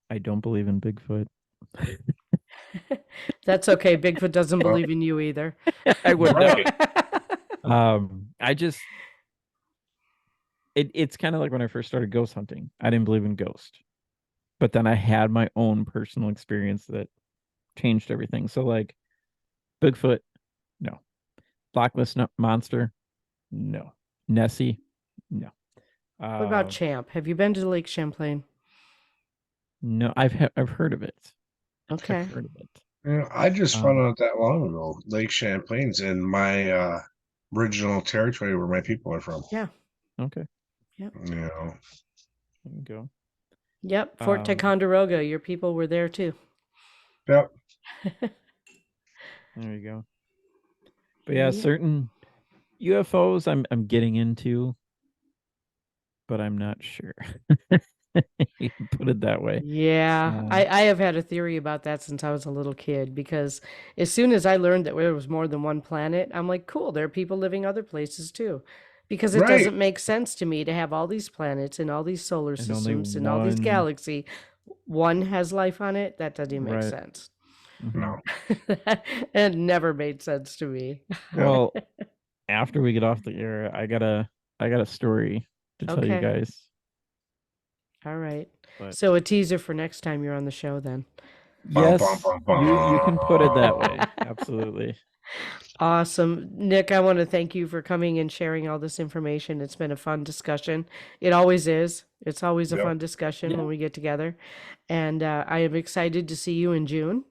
Speaker 3: I don't believe in Bigfoot.
Speaker 2: That's okay. Bigfoot doesn't believe in you either.
Speaker 3: I would I just it's kind of like when I first started ghost hunting. I didn't believe in ghosts. But then I had my own personal experience that changed everything. So like Bigfoot, no. Loch Ness Monster, no. Nessie, no.
Speaker 2: What about Champ? Have you been to Lake Champlain?
Speaker 3: No, I've heard of it.
Speaker 2: Okay.
Speaker 3: I've heard of it.
Speaker 1: Yeah, I just found out that long ago. Lake Champlain's in my original territory where my people are from.
Speaker 2: Yeah.
Speaker 3: Okay.
Speaker 2: Yep.
Speaker 1: You know.
Speaker 3: There you go.
Speaker 2: Yep. Fort Ticonderoga. Your people were there too.
Speaker 1: Yep.
Speaker 3: There you go. But yeah,
Speaker 2: Yeah.
Speaker 3: certain UFOs I'm getting into, but I'm not sure. You can put it that way.
Speaker 2: Yeah, I have had a theory about that since I was a little kid because as soon as I learned that there was more than one planet, I'm like, cool, there are people living other places too. Because it
Speaker 1: Right.
Speaker 2: doesn't make sense to me to have all these planets and all these solar
Speaker 3: And only
Speaker 2: systems and all these
Speaker 3: one,
Speaker 2: galaxy. One has life on it. That doesn't even make
Speaker 3: right.
Speaker 2: sense.
Speaker 3: Hmm.
Speaker 1: No.
Speaker 2: It never made sense to me.
Speaker 1: Yeah.
Speaker 3: Well, after we get off the air, I got a story to tell you
Speaker 2: Okay.
Speaker 3: guys.
Speaker 2: All right.
Speaker 3: But
Speaker 2: So a teaser for next time you're on the show then.
Speaker 1: Bum, bum,
Speaker 3: yes,
Speaker 1: bum,
Speaker 3: you can put it that
Speaker 1: bum.
Speaker 3: way. Absolutely.
Speaker 2: Awesome. Nick, I want to thank you for coming and sharing all this information. It's been a fun discussion. It always is. It's always a
Speaker 1: Yep.
Speaker 2: fun discussion
Speaker 3: Yeah,
Speaker 2: when we get together. And I am excited to see you in June.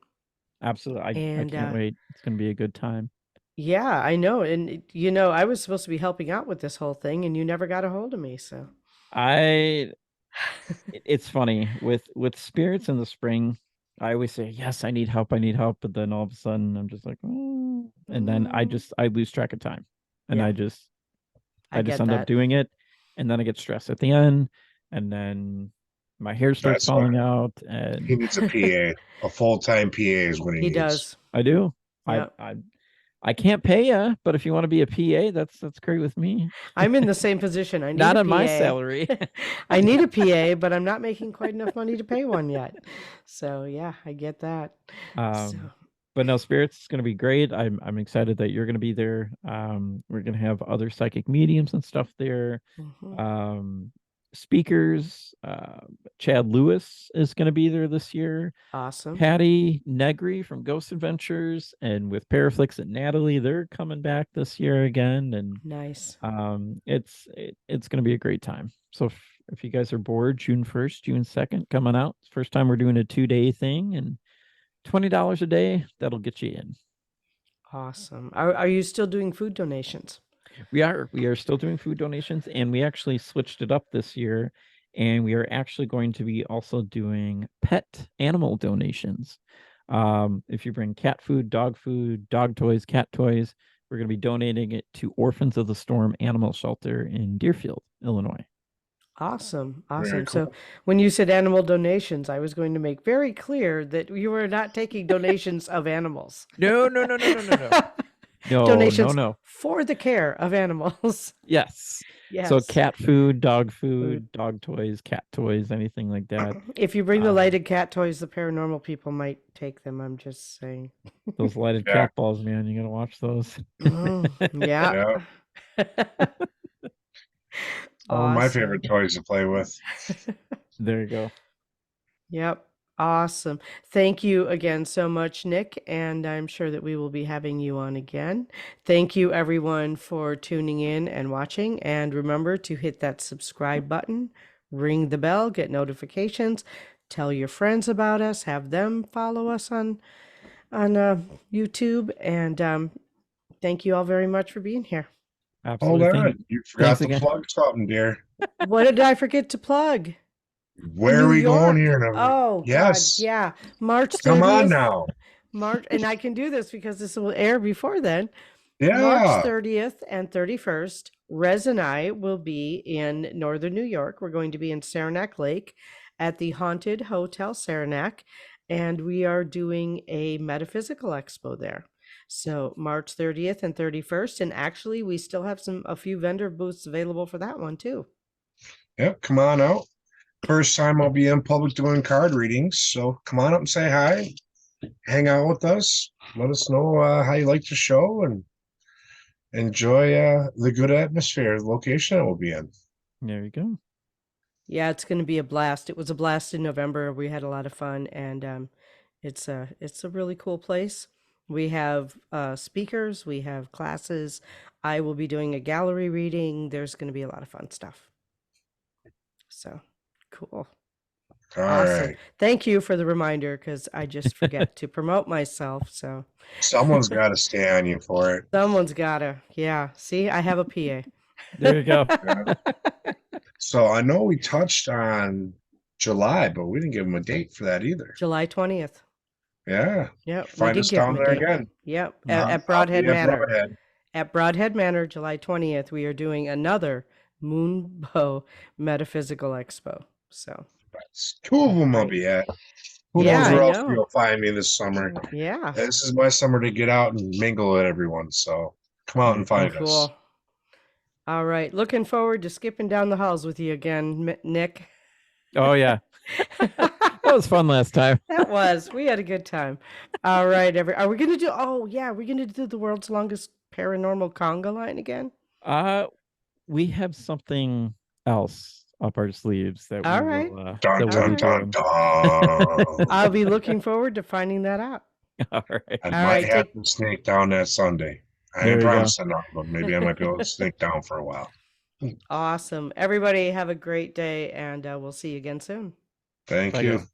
Speaker 3: absolutely. I
Speaker 2: And
Speaker 3: can't wait. It's gonna be a good time.
Speaker 2: yeah, I know. And, I was supposed to be helping out with this whole thing, and you never got a hold of me. So,
Speaker 3: I it's funny with spirits in the spring. I always say, yes, I need help, but then all of a sudden I'm just like, "Mm," and then
Speaker 2: mm,
Speaker 3: I lose track of time, and
Speaker 2: yeah, I
Speaker 3: I just
Speaker 2: get
Speaker 3: end up
Speaker 2: that.
Speaker 3: doing it, and then I get stressed at the end, and then my hair starts
Speaker 1: That's why
Speaker 3: falling out,
Speaker 1: he
Speaker 3: and
Speaker 1: needs a PA. A full-time PA is what he
Speaker 2: He
Speaker 1: needs.
Speaker 2: does.
Speaker 3: I do. I
Speaker 2: Yep.
Speaker 3: I I can't pay you, but if you want to be a PA, that's great with me.
Speaker 2: I'm in the same position. I need
Speaker 3: Not
Speaker 2: a
Speaker 3: on my
Speaker 2: PA.
Speaker 3: salary.
Speaker 2: I need a PA, but I'm not making quite enough money to pay one yet. So yeah, I get that. So
Speaker 3: Um, but no, spirits is going to be great. I'm excited that you're going to be there. We're going to have other psychic mediums and stuff there.
Speaker 2: mhm.
Speaker 3: Um, speakers. Chad Lewis is going to be there this year.
Speaker 2: Awesome.
Speaker 3: Patty Negri from Ghost Adventures, and with Paraflix and Natalie, they're coming back this year again, and
Speaker 2: Nice.
Speaker 3: it's going to be a great time. So if you guys are bored, June 1st, June 2nd, coming out. First time we're doing a 2-day thing, and $20 a day, that'll get you in.
Speaker 2: Awesome. Are you still doing food donations?
Speaker 3: We are still doing food donations, and we actually switched it up this year, and we are actually going to be also doing pet animal donations. If you bring cat food, dog toys, cat toys, we're going to be donating it to Orphans of the Storm Animal Shelter in Deerfield, Illinois.
Speaker 2: Awesome.
Speaker 1: Very
Speaker 2: Awesome. So
Speaker 1: cool.
Speaker 2: when you said animal donations, I was going to make very clear that you were not taking donations of animals.
Speaker 3: No, no, no, no, no, no, no. No, no,
Speaker 2: Donations
Speaker 3: no.
Speaker 2: for the care of animals.
Speaker 3: Yes. So
Speaker 2: Yes.
Speaker 3: cat food, dog toys, cat toys, anything like that.
Speaker 2: If you bring the
Speaker 3: Um,
Speaker 2: lighted cat toys, the paranormal people might take them. I'm just saying.
Speaker 3: those lighted
Speaker 1: Yeah.
Speaker 3: cat balls, man, you gotta watch those.
Speaker 2: Yeah.
Speaker 1: Yeah. Some of my favorite
Speaker 2: Awesome.
Speaker 1: toys to play with.
Speaker 3: There you go.
Speaker 2: Yep. Awesome. Thank you again so much, Nick. And I'm sure that we will be having you on again. Thank you, everyone, for tuning in and watching. And remember to hit that subscribe button, ring the bell, get notifications, tell your friends about us, have them follow us on YouTube. And thank you all very much for being here.
Speaker 1: Hold
Speaker 3: Absolutely.
Speaker 1: on. You
Speaker 3: Thanks
Speaker 1: forgot to
Speaker 3: again.
Speaker 1: plug something, dear.
Speaker 2: What did I forget to plug?
Speaker 1: Where are
Speaker 2: New
Speaker 1: we going here?
Speaker 2: York.
Speaker 1: And everything?
Speaker 2: Oh God,
Speaker 1: Yes.
Speaker 2: yeah. March
Speaker 1: Come on
Speaker 2: 30th.
Speaker 1: now.
Speaker 2: March, and I can do this because this will air before then. March
Speaker 1: Yeah.
Speaker 2: 30th and 31st, Rez and I will be in northern New York. We're going to be in Saranac Lake at the Haunted Hotel Saranac, and we are doing a metaphysical expo there. So March 30th and 31st, and actually we still have a few vendor booths available for that one too.
Speaker 1: Yep. Come on out. First time I'll be in public doing card readings. So come on up and say hi. Hang out with us. Let us know how you like the show and enjoy the good atmosphere, the location that we'll be in.
Speaker 3: There you go.
Speaker 2: Yeah, it's going to be a blast. It was a blast in November. We had a lot of fun, and it's a really cool place. We have speakers, we have classes. I will be doing a gallery reading. There's going to be a lot of fun stuff. So cool.
Speaker 1: All
Speaker 2: Awesome.
Speaker 1: right.
Speaker 2: Thank you for the reminder because I just forget to promote myself. So
Speaker 1: Someone's got to stay on you for it.
Speaker 2: someone's gotta. Yeah. See, I have a PA.
Speaker 3: There you go.
Speaker 1: So I know we touched on July, but we didn't give them a date for that either.
Speaker 2: July 20th.
Speaker 1: Yeah.
Speaker 2: Yep. We
Speaker 1: Find
Speaker 2: did
Speaker 1: us
Speaker 2: give
Speaker 1: down
Speaker 2: them a
Speaker 1: there
Speaker 2: date.
Speaker 1: again.
Speaker 2: Yep.
Speaker 3: Mhm.
Speaker 2: At
Speaker 1: I'll
Speaker 2: Broadhead
Speaker 1: be at
Speaker 2: Manor.
Speaker 1: Broadhead.
Speaker 2: At Broadhead Manor, July 20th, we are doing another Moonbow Metaphysical Expo. So,
Speaker 1: Two of them I'll
Speaker 2: right.
Speaker 1: be at. Who
Speaker 2: Yeah,
Speaker 1: knows
Speaker 2: I
Speaker 1: where else
Speaker 2: know.
Speaker 1: you'll find me this summer?
Speaker 2: Yeah.
Speaker 1: This is my summer to get out and mingle with everyone. So come out and find us.
Speaker 2: Cool. All right. Looking forward to skipping down the halls with you again, Nick.
Speaker 3: Oh yeah, that was fun last time.
Speaker 2: That was. We had a good time. All right. Are we going to do? Oh yeah, we're going to do the world's longest paranormal conga line again.
Speaker 3: We have something else up our sleeves that
Speaker 2: All
Speaker 3: we
Speaker 2: right.
Speaker 3: will
Speaker 1: Dun,
Speaker 3: that we'll be
Speaker 1: dun, dun,
Speaker 3: doing.
Speaker 1: dun.
Speaker 2: I'll be looking forward to finding that out.
Speaker 3: All right.
Speaker 1: I
Speaker 2: All
Speaker 1: might
Speaker 2: right.
Speaker 1: have to sneak down that Sunday. I
Speaker 3: There
Speaker 1: ain't
Speaker 3: you go.
Speaker 1: promising nothing, but maybe I might be able to sneak down for a while.
Speaker 2: Awesome. Everybody have a great day, and we'll see you again soon.
Speaker 1: Thank
Speaker 3: Bye,
Speaker 1: you.
Speaker 3: guys.